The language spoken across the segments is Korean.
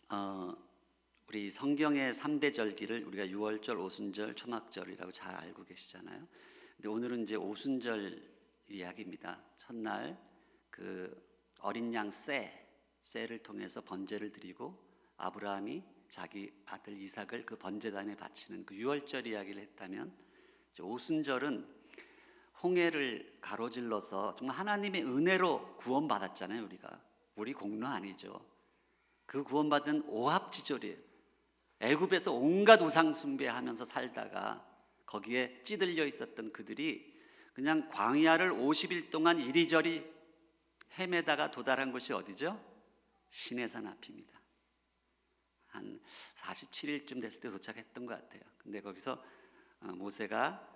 어, 우리 성경의 3대 절기를 우리가 유월절, 오순절, 초막절이라고 잘 알고 계시잖아요. 근데 오늘은 이제 오순절 이야기입니다. 첫날 그 어린 양 새를 통해서 번제를 드리고 아브라함이 자기 아들 이삭을 그 번제단에 바치는 그 유월절 이야기를 했다면, 이제 오순절은 홍해를 가로질러서 정말 하나님의 은혜로 구원받았잖아요. 우리 공로 아니죠. 그 구원받은 오합지졸이에요. 애굽에서 온갖 우상 숭배하면서 살다가 거기에 찌들려 있었던 그들이 그냥 광야를 50일 동안 이리저리 헤매다가 도달한 곳이 어디죠? 시내산 앞입니다. 한 47일쯤 됐을 때 도착했던 것 같아요. 근데 거기서 모세가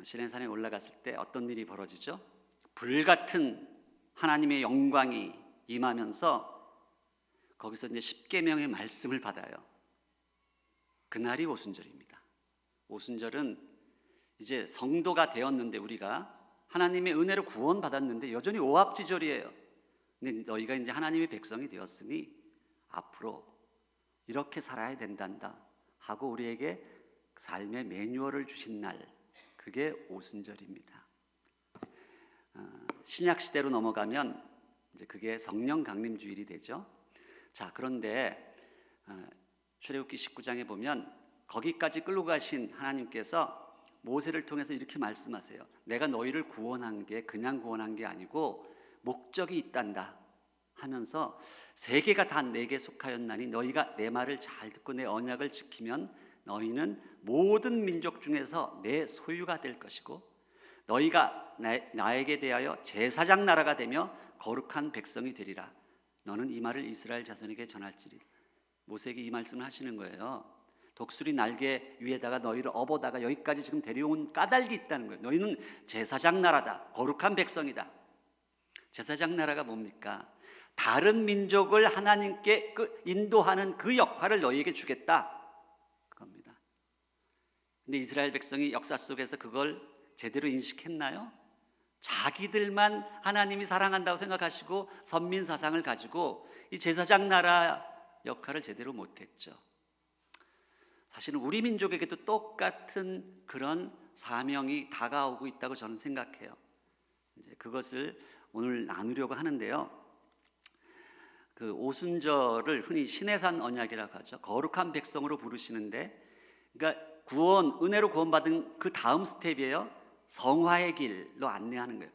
시내산에 올라갔을 때 어떤 일이 벌어지죠? 불같은 하나님의 영광이 임하면서 거기서 이제 십계명의 말씀을 받아요. 그날이 오순절입니다. 오순절은 이제 성도가 되었는데, 우리가 하나님의 은혜로 구원받았는데 여전히 오합지졸이에요. 근데 너희가 이제 하나님의 백성이 되었으니 앞으로 이렇게 살아야 된단다 하고 우리에게 삶의 매뉴얼을 주신 날, 그게 오순절입니다. 신약 시대로 넘어가면 이제 그게 성령 강림 주일이 되죠. 자, 그런데 출애굽기 19장에 보면 거기까지 끌고 가신 하나님께서 모세를 통해서 이렇게 말씀하세요. 내가 너희를 구원한 게 그냥 구원한 게 아니고 목적이 있단다 하면서 세계가 다 내게 속하였나니 너희가 내 말을 잘 듣고 내 언약을 지키면 너희는 모든 민족 중에서 내 소유가 될 것이고 너희가 나에게 대하여 제사장 나라가 되며 거룩한 백성이 되리라. 너는 이 말을 이스라엘 자손에게 전할지니. 모세에게 이 말씀을 하시는 거예요. 독수리 날개 위에다가 너희를 업어다가 여기까지 지금 데려온 까닭이 있다는 거예요. 너희는 제사장 나라다, 거룩한 백성이다. 제사장 나라가 뭡니까? 다른 민족을 하나님께 인도하는 그 역할을 너희에게 주겠다, 그겁니다. 근데 이스라엘 백성이 역사 속에서 그걸 제대로 인식했나요? 자기들만 하나님이 사랑한다고 생각하시고 선민 사상을 가지고 이 제사장 나라 역할을 제대로 못했죠. 사실은 우리 민족에게도 똑같은 그런 사명이 다가오고 있다고 저는 생각해요. 이제 그것을 오늘 나누려고 하는데요. 그 오순절을 흔히 시내산 언약이라고 하죠. 거룩한 백성으로 부르시는데, 그러니까 은혜로 구원받은 그 다음 스텝이에요. 성화의 길로 안내하는 거예요.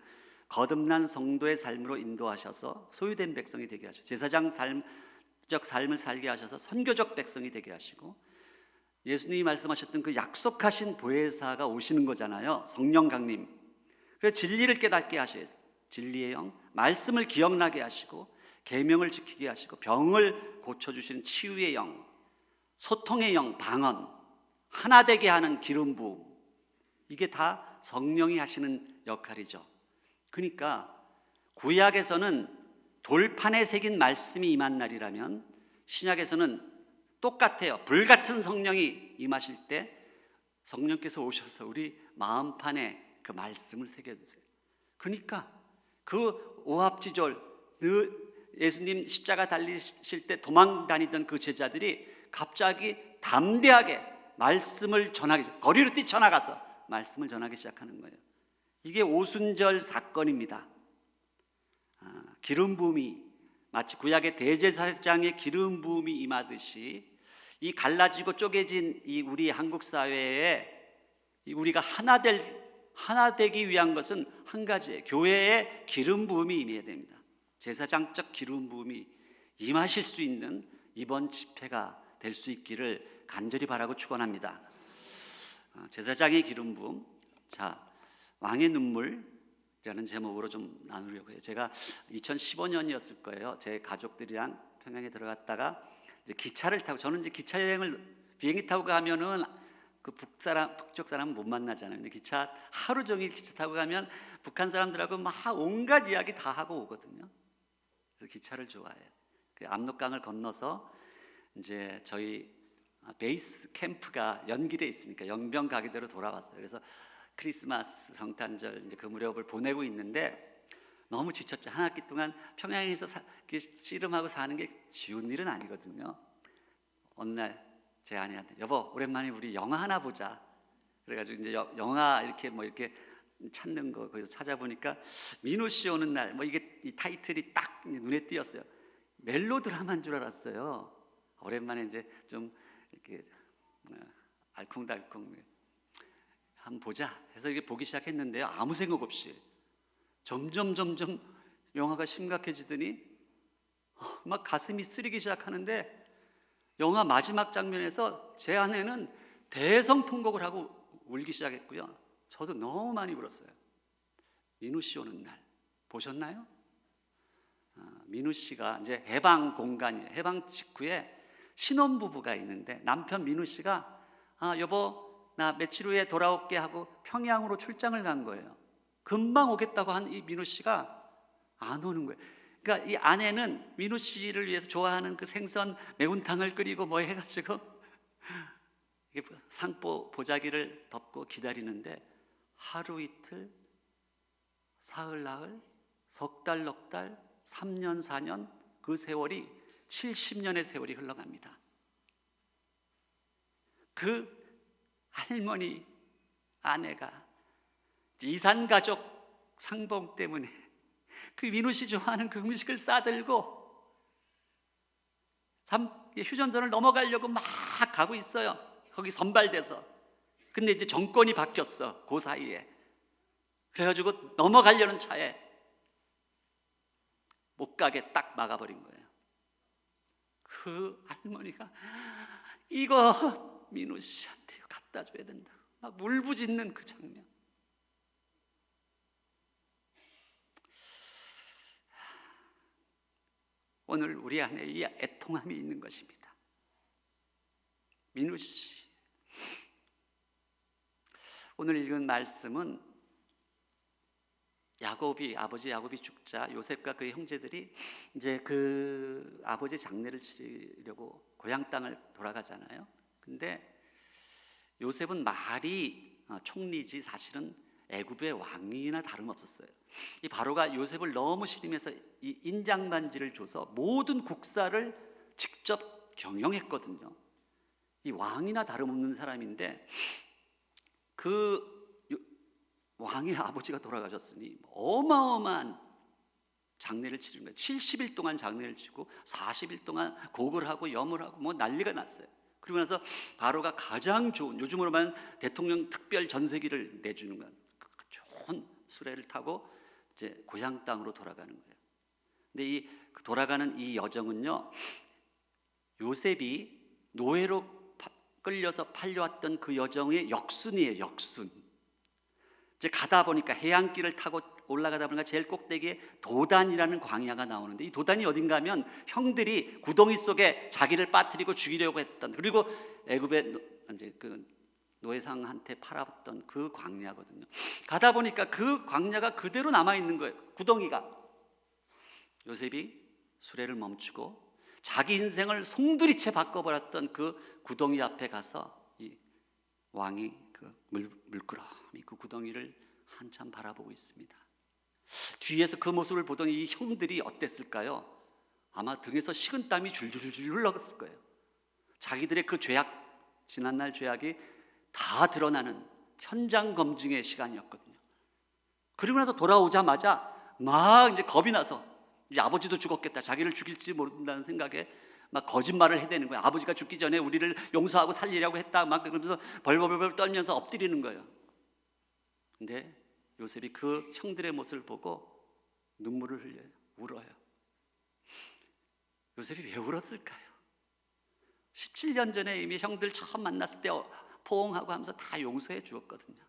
거듭난 성도의 삶으로 인도하셔서 소유된 백성이 되게 하시고, 제사장 삶적 삶을 살게 하셔서 선교적 백성이 되게 하시고, 예수님이 말씀하셨던 그 약속하신 보혜사가 오시는 거잖아요. 성령 강림. 그래서 진리를 깨닫게 하셔요. 진리의 영, 말씀을 기억나게 하시고 계명을 지키게 하시고 병을 고쳐주시는 치유의 영, 소통의 영, 방언, 하나 되게 하는 기름 부음, 이게 다 성령이 하시는 역할이죠. 그러니까 구약에서는 돌판에 새긴 말씀이 임한 날이라면 신약에서는 똑같아요. 불같은 성령이 임하실 때 성령께서 오셔서 우리 마음판에 그 말씀을 새겨주세요. 그러니까 그 오합지졸, 예수님 십자가 달리실 때 도망 다니던 그 제자들이 갑자기 담대하게 말씀을 전하기, 거리로 뛰쳐나가서 말씀을 전하기 시작하는 거예요. 이게 오순절 사건입니다. 기름 부음이 마치 구약의 대제사장의 기름 부음이 임하듯이 이 갈라지고 쪼개진 이 우리 한국 사회에 우리가 하나 되기 위한 것은 한 가지예요. 교회에 기름 부음이 임해야 됩니다. 제사장적 기름 부음이 임하실 수 있는 이번 집회가 될 수 있기를 간절히 바라고 축원합니다. 제사장의 기름 부음. 자, 왕의 눈물이라는 제목으로 좀 나누려고 해요. 제가 2015년이었을 거예요. 제 가족들이랑 평양에 들어갔다가 이제 기차를 타고, 저는 이제 기차 여행을 비행기 타고 가면은 그 북쪽 사람은 못 만나잖아요. 근데 기차 하루 종일 기차 타고 가면 북한 사람들하고 막 온갖 이야기 다 하고 오거든요. 그래서 기차를 좋아해요. 그 압록강을 건너서 이제 저희 베이스 캠프가 연길에 있으니까 영병 가게대로 돌아왔어요. 그래서 크리스마스 성탄절 이제 그 무렵을 보내고 있는데 너무 지쳤죠. 한 학기 동안 평양에서 씨름하고 사는 게 쉬운 일은 아니거든요. 어느 날 제 아내한테 여보 오랜만에 우리 영화 하나 보자. 그래가지고 이제 영화 이렇게 뭐 이렇게 찾는 거 거기서 찾아보니까 민호 씨 오는 날 뭐 이게 이 타이틀이 딱 눈에 띄었어요. 멜로드라마인 줄 알았어요. 오랜만에 이제 좀 이렇게 알콩달콩 한번 보자 해서 이게 보기 시작했는데요. 아무 생각 없이 점점 영화가 심각해지더니 막 가슴이 쓰리기 시작하는데 영화 마지막 장면에서 제 아내는 대성통곡을 하고 울기 시작했고요. 저도 너무 많이 울었어요. 민우 씨 오는 날 보셨나요? 민우 씨가 이제 해방 공간이에요. 해방 직후에 신혼부부가 있는데 남편 민우 씨가 여보 나 며칠 후에 돌아올게 하고 평양으로 출장을 간 거예요. 금방 오겠다고 한 이 민우 씨가 안 오는 거예요. 그러니까 이 아내는 민우 씨를 위해서 좋아하는 그 생선 매운탕을 끓이고 뭐 해가지고 상포 보자기를 덮고 기다리는데 하루 이틀, 사흘 나흘, 석 달 넉 달, 3년 4년 그 세월이 70년의 세월이 흘러갑니다. 그 할머니 아내가 이산가족 상봉 때문에 그 민우 씨 좋아하는 그 음식을 싸들고 휴전선을 넘어가려고 막 가고 있어요. 거기 선발돼서. 근데 이제 정권이 바뀌었어. 그 사이에. 그래가지고 넘어가려는 차에 못 가게 딱 막아버린 거예요. 그 할머니가 이거 민우 씨한테 갖다 줘야 된다. 막 울부짖는 그 장면. 오늘 우리 안에 이 애통함이 있는 것입니다. 민우 씨. 오늘 읽은 말씀은 아버지 야곱이 죽자 요셉과 그의 형제들이 이제 그 아버지 장례를 치르려고 고향 땅을 돌아가잖아요. 근데 요셉은 말이 총리지 사실은 애굽의 왕이나 다름없었어요. 이 바로가 요셉을 너무 신임해서 이 인장반지를 줘서 모든 국사를 직접 경영했거든요. 이 왕이나 다름없는 사람인데 그 왕의 아버지가 돌아가셨으니 어마어마한 장례를 치른 거예요. 70일 동안 장례를 치고 40일 동안 곡을 하고 염을 하고 뭐 난리가 났어요. 그리고 나서 바로가 가장 좋은, 요즘으로 말하면 대통령 특별 전세기를 내주는 거예요. 좋은 수레를 타고 이제 고향 땅으로 돌아가는 거예요. 근데 이 돌아가는 이 여정은요, 요셉이 노예로 끌려서 팔려왔던 그 여정의 역순이에요. 역순. 이제 가다 보니까 해안길을 타고 올라가다 보니까 제일 꼭대기에 도단이라는 광야가 나오는데, 이 도단이 어딘가 하면 형들이 구덩이 속에 자기를 빠뜨리고 죽이려고 했던, 그리고 애굽의 이제 그 노예상한테 팔았던 그 광야거든요. 가다 보니까 그 광야가 그대로 남아 있는 거예요. 구덩이가. 요셉이 수레를 멈추고 자기 인생을 송두리째 바꿔버렸던 그 구덩이 앞에 가서 이 왕이 그 물끄러미 그 구덩이를 한참 바라보고 있습니다. 뒤에서 그 모습을 보던 이 형들이 어땠을까요? 아마 등에서 식은땀이 줄줄줄 흘렀을 거예요. 자기들의 그 죄악, 지난날 죄악이 다 드러나는 현장 검증의 시간이었거든요. 그리고 나서 돌아오자마자 막 이제 겁이 나서 이제 아버지도 죽었겠다, 자기를 죽일지 모른다는 생각에 막 거짓말을 해대는 거예요. 아버지가 죽기 전에 우리를 용서하고 살리려고 했다, 막 그러면서 벌벌벌 떨면서 엎드리는 거예요. 근데 요셉이 그 형들의 모습을 보고 눈물을 흘려요. 울어요. 요셉이 왜 울었을까요? 17년 전에 이미 형들 처음 만났을 때 포옹하고 하면서 다 용서해 주었거든요.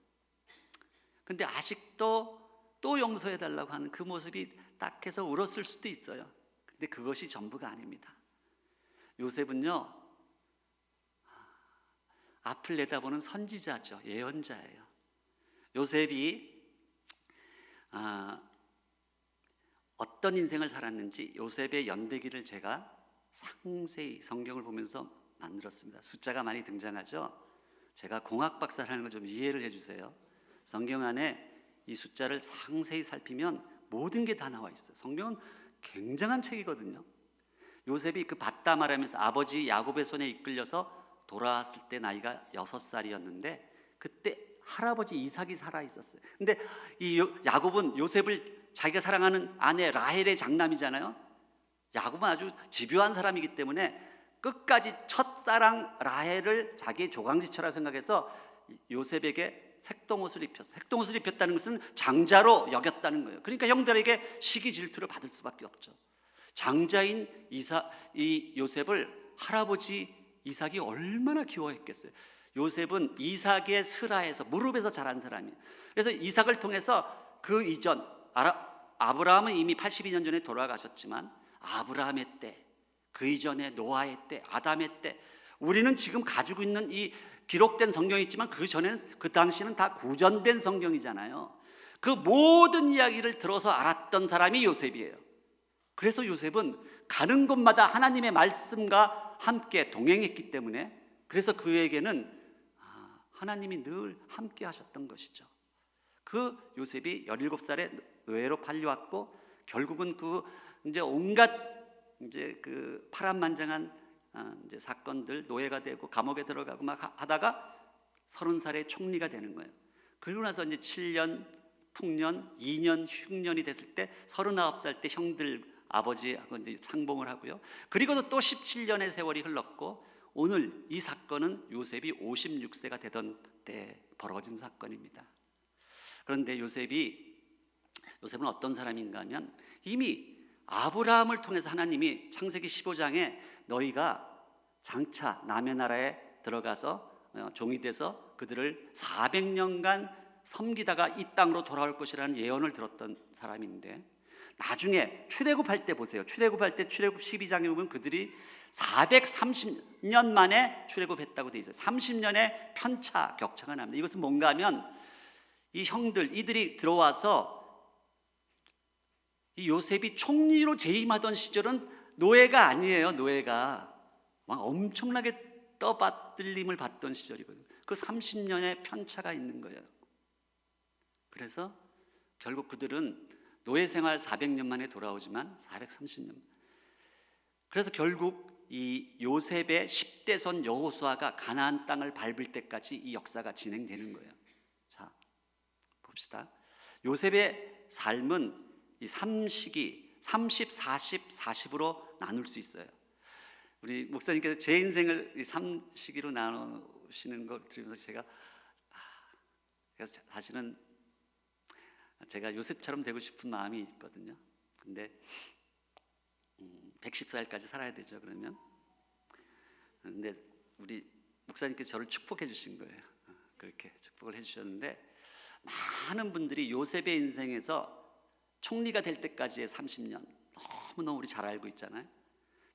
근데 아직도 또 용서해 달라고 하는 그 모습이 딱해서 울었을 수도 있어요. 근데 그것이 전부가 아닙니다. 요셉은요, 앞을 내다보는 선지자죠. 예언자예요. 요셉이 어떤 인생을 살았는지 요셉의 연대기를 제가 상세히 성경을 보면서 만들었습니다. 숫자가 많이 등장하죠. 제가 공학 박사라는 걸 좀 이해를 해주세요. 성경 안에 이 숫자를 상세히 살피면 모든 게 다 나와 있어요. 성경은 굉장한 책이거든요. 요셉이 그 밧다마라면서 아버지 야곱의 손에 이끌려서 돌아왔을 때 나이가 6살이었는데 그때 할아버지 이삭이 살아 있었어요. 근데 이 야곱은 요셉을 자기가 사랑하는 아내 라헬의 장남이잖아요. 야곱은 아주 집요한 사람이기 때문에 끝까지 첫사랑 라헬을 자기의 조강지처럼 생각해서 요셉에게 색동옷을 입혔어요. 색동옷을 입혔다는 것은 장자로 여겼다는 거예요. 그러니까 형들에게 시기 질투를 받을 수밖에 없죠. 장자인 이 요셉을 할아버지 이삭이 얼마나 귀여워했겠어요. 요셉은 이삭의 슬하에서 무릎에서 자란 사람이에요. 그래서 이삭을 통해서 그 이전 아브라함은 이미 82년 전에 돌아가셨지만 아브라함의 때, 그 이전에 노아의 때, 아담의 때, 우리는 지금 가지고 있는 이 기록된 성경이 있지만 그 전에는, 그 당시는 다 구전된 성경이잖아요. 그 모든 이야기를 들어서 알았던 사람이 요셉이에요. 그래서 요셉은 가는 곳마다 하나님의 말씀과 함께 동행했기 때문에, 그래서 그에게는 하나님이 늘 함께 하셨던 것이죠. 그 요셉이 17살에 노예로 팔려왔고, 결국은 그 이제 온갖 이제 그 파란만장한 이제 사건들, 노예가 되고 감옥에 들어가고 막 하다가 30살에 총리가 되는 거예요. 그리고 나서 이제 7년 풍년, 2년 흉년이 됐을 때 39살 때 형들 아버지하고 이제 상봉을 하고요. 그리고도 또 17년의 세월이 흘렀고, 오늘 이 사건은 요셉이 56세가 되던 때 벌어진 사건입니다. 그런데 요셉은 어떤 사람인가 하면, 이미 아브라함을 통해서 하나님이 창세기 15장에 너희가 장차 남의 나라에 들어가서 종이 돼서 그들을 400년간 섬기다가 이 땅으로 돌아올 것이라는 예언을 들었던 사람인데, 나중에 출애굽할 때 보세요. 출애굽할 때 출애굽 12장에 보면 그들이 430년 만에 출애굽했다고 돼 있어요. 30년의 편차, 격차가 납니다. 이것은 뭔가 하면 이 형들, 이들이 들어와서 이 요셉이 총리로 재임하던 시절은 노예가 아니에요. 노예가 막 엄청나게 떠받들림을 받던 시절이거든요. 그 30년의 편차가 있는 거예요. 그래서 결국 그들은 노예 생활 400년 만에 돌아오지만 430년. 그래서 결국 이 요셉의 10대 손 여호수아가 가나안 땅을 밟을 때까지 이 역사가 진행되는 거예요. 자, 봅시다. 요셉의 삶은 이 3시기 30, 40, 40으로 나눌 수 있어요. 우리 목사님께서 제 인생을 이 3시기로 나누시는 걸 들으면서 제가 그래서 사실은 제가 요셉처럼 되고 싶은 마음이 있거든요. 근데 110살까지 살아야 되죠. 그러면 근데 우리 목사님께서 저를 축복해 주신 거예요. 그렇게 축복을 해 주셨는데, 많은 분들이 요셉의 인생에서 총리가 될 때까지의 30년 너무너무 우리 잘 알고 있잖아요.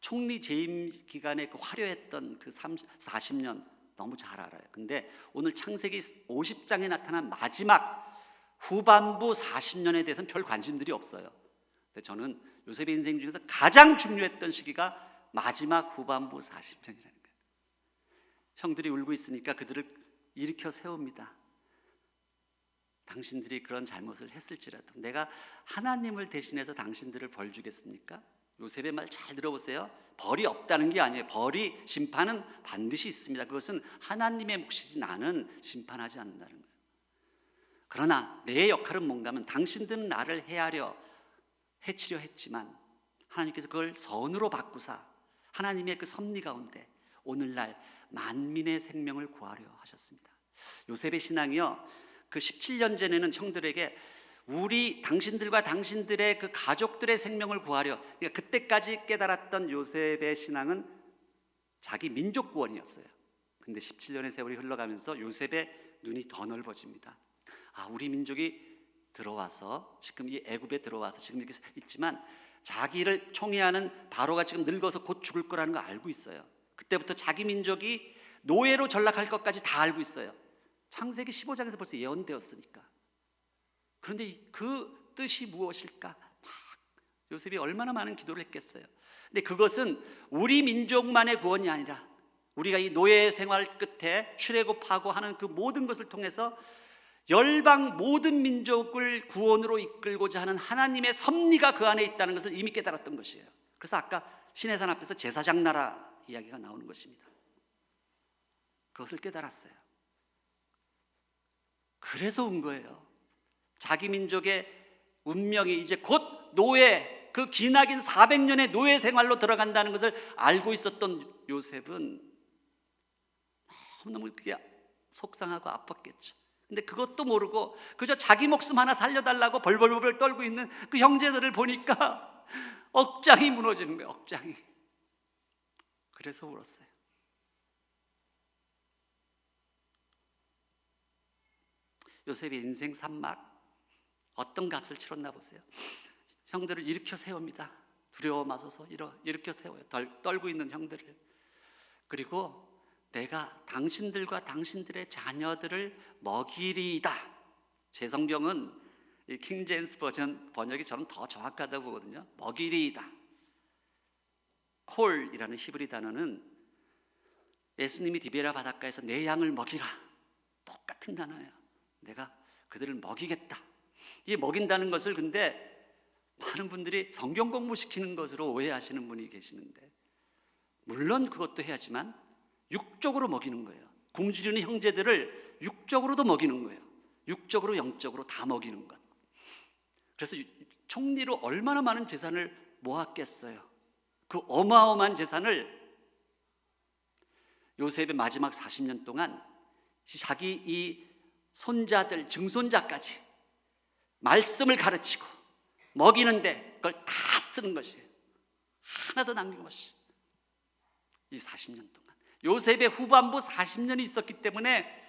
총리 재임 기간에 그 화려했던 그 40년 너무 잘 알아요. 근데 오늘 창세기 50장에 나타난 마지막 후반부 40년에 대해서는 별 관심들이 없어요. 근데 저는 요셉의 인생 중에서 가장 중요했던 시기가 마지막 후반부 40년이라는 거예요. 형들이 울고 있으니까 그들을 일으켜 세웁니다. 당신들이 그런 잘못을 했을지라도 내가 하나님을 대신해서 당신들을 벌 주겠습니까? 요셉의 말 잘 들어보세요. 벌이 없다는 게 아니에요. 벌이, 심판은 반드시 있습니다. 그것은 하나님의 몫이지 나는 심판하지 않는다는 거예요. 그러나 내 역할은 뭔가 하면, 당신들은 나를 해치려 했지만 하나님께서 그걸 선으로 바꾸사 하나님의 그 섭리 가운데 오늘날 만민의 생명을 구하려 하셨습니다. 요셉의 신앙이요, 그 17년 전에는 형들에게 당신들과 당신들의 그 가족들의 생명을 구하려, 그러니까 그때까지 깨달았던 요셉의 신앙은 자기 민족 구원이었어요. 근데 17년의 세월이 흘러가면서 요셉의 눈이 더 넓어집니다. 우리 민족이 들어와서 지금 이 애굽에 들어와서 지금 이렇게 있지만 자기를 총애하는 바로가 지금 늙어서 곧 죽을 거라는 거 알고 있어요. 그때부터 자기 민족이 노예로 전락할 것까지 다 알고 있어요. 창세기 15장에서 벌써 예언되었으니까. 그런데 그 뜻이 무엇일까? 막 요셉이 얼마나 많은 기도를 했겠어요. 근데 그것은 우리 민족만의 구원이 아니라 우리가 이 노예 생활 끝에 출애굽하고 하는 그 모든 것을 통해서 열방 모든 민족을 구원으로 이끌고자 하는 하나님의 섭리가 그 안에 있다는 것을 이미 깨달았던 것이에요. 그래서 아까 시내산 앞에서 제사장 나라 이야기가 나오는 것입니다. 그것을 깨달았어요. 그래서 온 거예요. 자기 민족의 운명이 이제 곧 노예, 그 기나긴 400년의 노예 생활로 들어간다는 것을 알고 있었던 요셉은 너무너무 그게 속상하고 아팠겠죠. 근데 그것도 모르고 그저 자기 목숨 하나 살려달라고 벌벌벌 떨고 있는 그 형제들을 보니까 억장이 무너지는 거예요. 억장이. 그래서 울었어요. 요셉의 인생 산막, 어떤 값을 치렀나 보세요. 형들을 일으켜 세웁니다. 두려워 마소서 일으켜 세워요. 떨고 있는 형들을. 그리고 내가 당신들과 당신들의 자녀들을 먹이리이다. 제 성경은 이 킹제임스 버전 번역이 저는 더 정확하다고 보거든요. 먹이리이다. 콜이라는 히브리 단어는 예수님이 디베라 바닷가에서 내 양을 먹이라, 똑같은 단어예요. 내가 그들을 먹이겠다. 이 먹인다는 것을 근데 많은 분들이 성경 공부시키는 것으로 오해하시는 분이 계시는데, 물론 그것도 해야지만 육적으로 먹이는 거예요. 굶주리는 형제들을 육적으로도 먹이는 거예요. 육적으로 영적으로 다 먹이는 것. 그래서 총리로 얼마나 많은 재산을 모았겠어요. 그 어마어마한 재산을 요셉의 마지막 40년 동안 자기 이 손자들, 증손자까지 말씀을 가르치고 먹이는데 그걸 다 쓰는 것이에요. 하나도 남김없이. 이 40년 동안 요셉의 후반부 40년이 있었기 때문에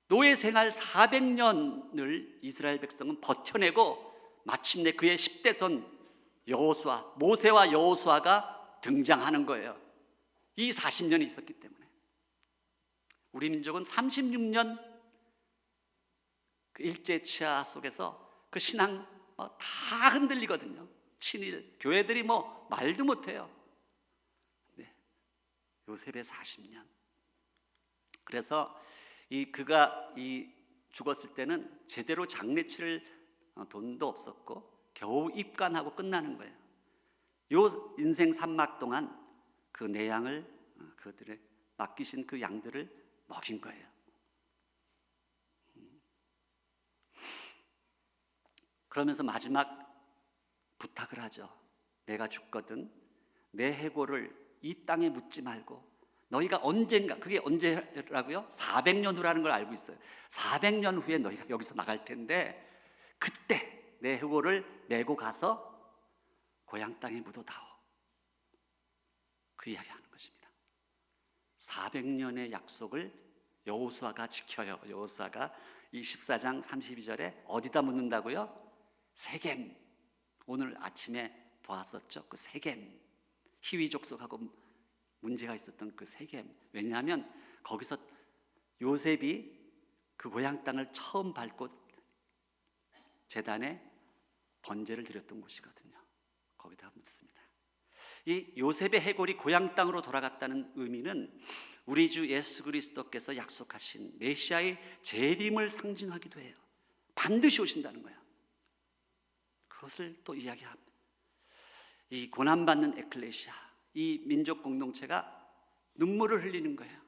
노예 생활 400년을 이스라엘 백성은 버텨내고 마침내 그의 10대 손 여호수아, 모세와 여호수아가 등장하는 거예요. 이 40년이 있었기 때문에. 우리 민족은 36년 그 일제치하 속에서 그 신앙 다 흔들리거든요. 친일 교회들이 말도 못해요. 네. 요셉의 40년. 그래서 그가 죽었을 때는 제대로 장례치를 돈도 없었고 겨우 입관하고 끝나는 거예요. 요 인생 산막 동안 그 내 양을, 그들의 맡기신 그 양들을 먹인 거예요. 그러면서 마지막 부탁을 하죠. 내가 죽거든 내 해골을 이 땅에 묻지 말고 너희가 언젠가, 그게 언제라고요? 400년 후라는 걸 알고 있어요. 400년 후에 너희가 여기서 나갈 텐데 그때 내 해골을 메고 가서 고향 땅에 묻어다오. 그 이야기하는 것입니다. 400년의 약속을 여호수아가 지켜요. 여호수아가 이 14장 32절에 어디다 묻는다고요? 세겜. 오늘 아침에 보았었죠. 그 세겜. 히위 족속하고 문제가 있었던 그 세겜. 왜냐하면 거기서 요셉이 그 고향 땅을 처음 밟고 제단에 번제를 드렸던 곳이거든요. 거기다 묻습니다. 이 요셉의 해골이 고향 땅으로 돌아갔다는 의미는 우리 주 예수 그리스도께서 약속하신 메시아의 재림을 상징하기도 해요. 반드시 오신다는 거예요. 그것을 또 이야기합니다. 이 고난받는 에클레시아, 이 민족 공동체가 눈물을 흘리는 거예요.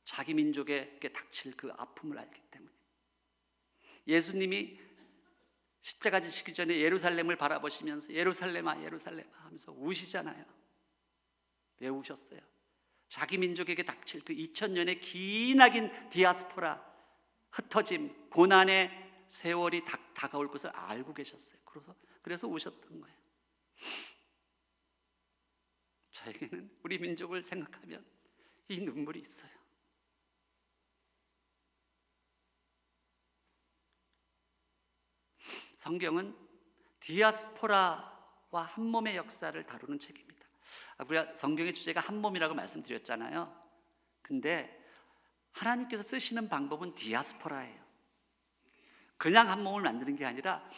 자기 민족에게 닥칠 그 아픔을 알기 때문에. 예수님이 십자가 지시기 전에 예루살렘을 바라보시면서 예루살렘아 예루살렘아 하면서 우시잖아요. 왜 우셨어요? 자기 민족에게 닥칠 그 2000년의 기나긴 디아스포라, 흩어짐, 고난의 세월이 다가올 것을 알고 계셨어요. 그래서 우셨던 거예요. 저에게는 우리 민족을 생각하면 이 눈물이 있어요. 성경은 디아스포라와 한몸의 역사를 다루는 책입니다. 우리가 성경의 주제가 한몸이라고 말씀드렸잖아요. 근데 하나님께서 쓰시는 방법은 디아스포라예요. 그냥 한몸을 만드는 게 아니라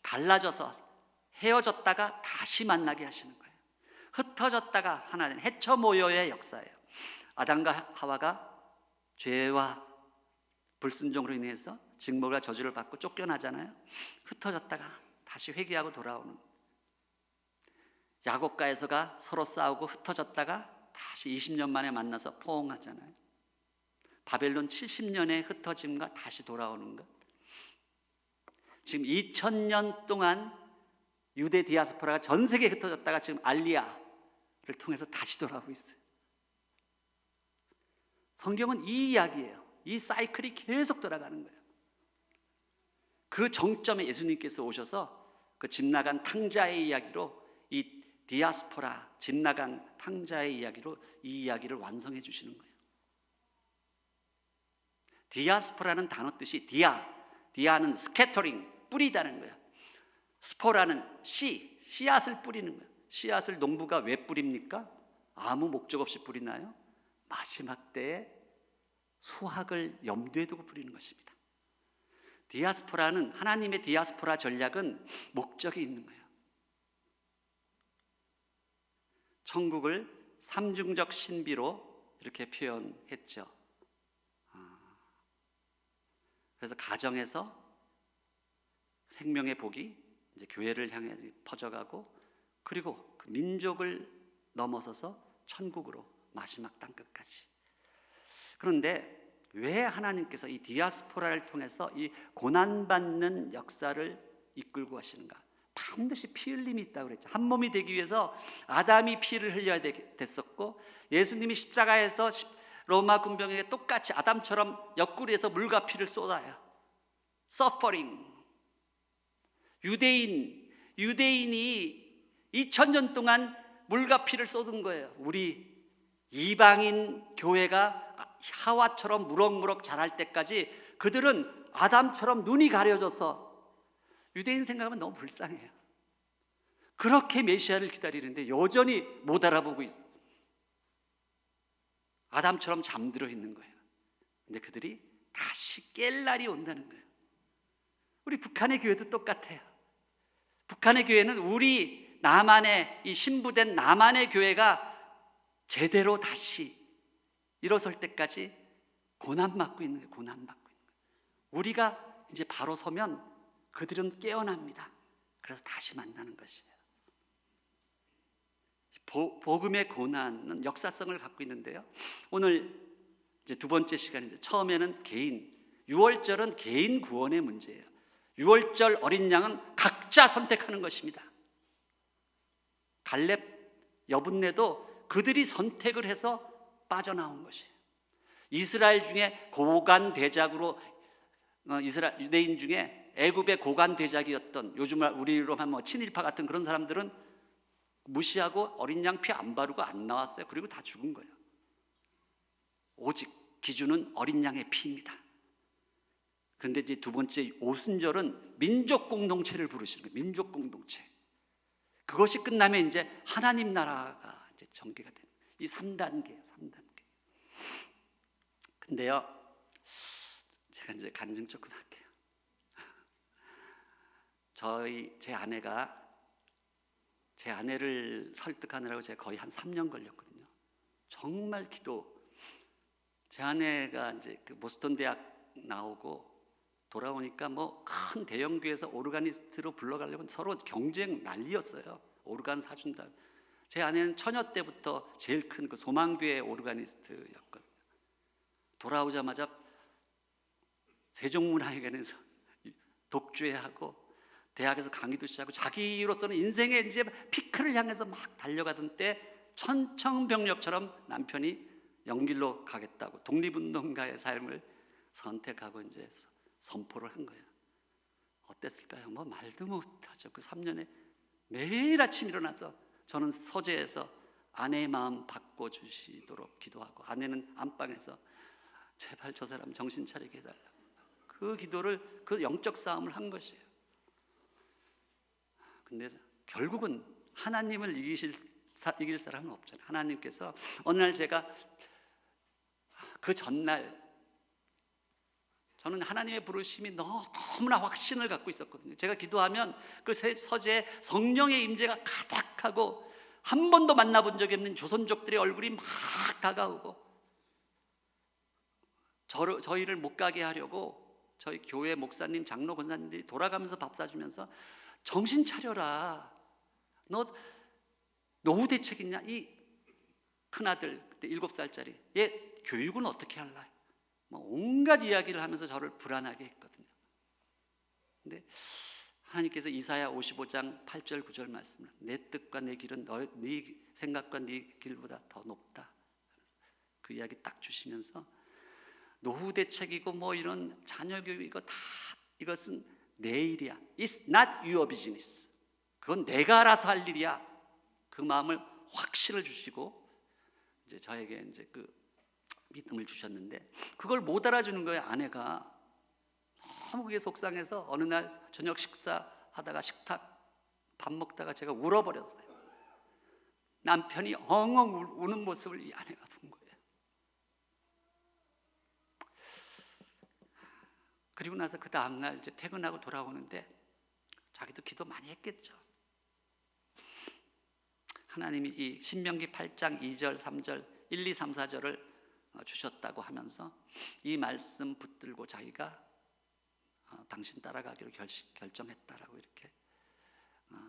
갈라져서 헤어졌다가 다시 만나게 하시는 거예요. 흩어졌다가 하나 된 해쳐 모여의 역사예요. 아담과 하와가 죄와 불순종으로 인해서 직목과 저주를 받고 쫓겨나잖아요. 흩어졌다가 다시 회개하고 돌아오는 야곱과에서가 서로 싸우고 흩어졌다가 다시 20년 만에 만나서 포옹하잖아요. 바벨론 70년의 흩어짐과 다시 돌아오는 것. 지금 2000년 동안 유대 디아스포라가 전 세계에 흩어졌다가 지금 알리야를 통해서 다시 돌아오고 있어요. 성경은 이 이야기예요. 이 사이클이 계속 돌아가는 거예요. 그 정점에 예수님께서 오셔서 그 집 나간 탕자의 이야기로, 이 디아스포라 집 나간 탕자의 이야기로 이 이야기를 완성해 주시는 거예요. 디아스포라는 단어 뜻이 디아는 스캐터링, 뿌리다는 거예요. 스포라는 씨앗을 뿌리는 거예요. 씨앗을 농부가 왜 뿌립니까? 아무 목적 없이 뿌리나요? 마지막 때에 수확을 염두에 두고 뿌리는 것입니다. 디아스포라는, 하나님의 디아스포라 전략은 목적이 있는 거예요. 천국을 삼중적 신비로 이렇게 표현했죠. 그래서 가정에서 생명의 복이 이제 교회를 향해 퍼져가고, 그리고 그 민족을 넘어서서 천국으로 마지막 땅끝까지. 그런데 왜 하나님께서 이 디아스포라를 통해서 이 고난받는 역사를 이끌고 가시는가? 반드시 피 흘림이 있다고 그랬죠. 한 몸이 되기 위해서 아담이 피를 흘려야 됐었고, 예수님이 십자가에서 로마 군병에게 똑같이 아담처럼 옆구리에서 물과 피를 쏟아요. 서퍼링. 유대인이 2000년 동안 물과 피를 쏟은 거예요. 우리 이방인 교회가 하와처럼 무럭무럭 자랄 때까지 그들은 아담처럼 눈이 가려져서, 유대인 생각하면 너무 불쌍해요. 그렇게 메시아를 기다리는데 여전히 못 알아보고 있어. 아담처럼 잠들어 있는 거예요. 근데 그들이 다시 깰 날이 온다는 거예요. 우리 북한의 교회도 똑같아요. 북한의 교회는 우리 남한의, 이 신부된 남한의 교회가 제대로 다시 일어설 때까지 고난받고 있는 거예요. 고난받고 있는 거예요. 우리가 이제 바로 서면 그들은 깨어납니다. 그래서 다시 만나는 것이에요. 복음의 고난은 역사성을 갖고 있는데요. 오늘 이제 두 번째 시간이죠. 처음에는 유월절은 개인 구원의 문제예요. 유월절 어린 양은 각자 선택하는 것입니다. 갈렙, 여분네도 그들이 선택을 해서 빠져나온 것이에요. 이스라엘 중에 고관 대작으로, 유대인 중에 애굽의 고관 대작이었던, 요즘 우리로 하면 친일파 같은 그런 사람들은 무시하고 어린 양 피 안 바르고 안 나왔어요. 그리고 다 죽은 거예요. 오직 기준은 어린 양의 피입니다. 그런데 이제 두 번째 오순절은 민족 공동체를 부르시는 거예요. 민족 공동체. 그것이 끝나면 이제 하나님 나라가 이제 전개가 됩니다. 이 3단계예요. 3단계. 근데요, 제가 이제 간증 조금 할게요. 제 아내를 설득하느라고 제가 거의 한 3년 걸렸거든요. 정말 제 아내가 이제 그 보스턴 대학 나오고 돌아오니까 뭐 큰 대형교회에서 오르가니스트로 불러가려면 서로 경쟁 난리였어요. 오르간 사준다. 제 아내는 처녀 때부터 제일 큰 그 소망교회 오르가니스트였거든요. 돌아오자마자 세종문화회관에서 독주회하고 대학에서 강의도 시작하고 자기로서는 인생의 이제 피크를 향해서 막 달려가던 때 천청병력처럼 남편이 영길로 가겠다고 독립운동가의 삶을 선택하고 이제 선포를 한 거예요. 어땠을까요? 뭐 말도 못하죠. 그 3년에 매일 아침 일어나서 저는 서재에서 아내의 마음 바꿔주시도록 기도하고, 아내는 안방에서 제발 저 사람 정신 차리게 해달라고, 그 기도를, 그 영적 싸움을 한 것이에요. 근데 결국은 하나님을 이길 사람은 없잖아요. 하나님께서 어느 날 제가 그 전날 저는 하나님의 부르심이 너무나 확신을 갖고 있었거든요. 제가 기도하면 그 서재에 성령의 임재가 가득하고 한 번도 만나본 적이 없는 조선족들의 얼굴이 막 다가오고, 저희를 못 가게 하려고 저희 교회 목사님, 장로, 권사님들이 돌아가면서 밥 사주면서 정신 차려라. 너 노후 대책 있냐? 이 큰아들 그때 7살짜리 얘 교육은 어떻게 할라? 뭐 온갖 이야기를 하면서 저를 불안하게 했거든요. 근데 하나님께서 이사야 55장 8절 9절 말씀을 내 뜻과 내 길은 네 생각과 네 길보다 더 높다. 그 이야기 딱 주시면서 노후 대책이고 뭐 이런 자녀 교육이고 다 이것은 내 일이야. It's not your business. 그건 내가 알아서 할 일이야. 그 마음을 확신을 주시고 이제 저에게 이제 그 믿음을 주셨는데 그걸 못 알아주는 거예요. 아내가 너무 그게 속상해서 어느 날 저녁 식사하다가 식탁 밥 먹다가 제가 울어버렸어요. 남편이 엉엉 우는 모습을 이 아내가 본 거예요. 그리고 나서 그 다음날 이제 퇴근하고 돌아오는데 자기도 기도 많이 했겠죠. 하나님이 이 신명기 8장 2절 3절 1, 2, 3, 4절을 주셨다고 하면서 이 말씀 붙들고 자기가 당신 따라가기로 결정했다라고 이렇게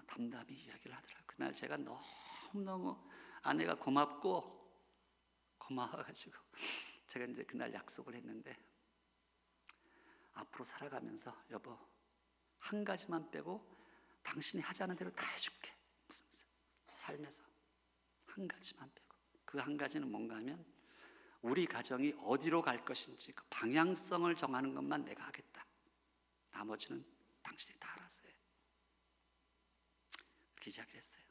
담담히 이야기를 하더라고요. 그날 제가 너무너무 아내가 고마워가지고 제가 이제 그날 약속을 했는데 앞으로 살아가면서 여보 한 가지만 빼고 당신이 하자는 대로 다 해줄게. 무슨 삶에서 한 가지만 빼고 그 한 가지는 뭔가 하면 우리 가정이 어디로 갈 것인지 그 방향성을 정하는 것만 내가 하겠다. 나머지는 당신이 다 알아서 해. 그렇게 이야기했어요.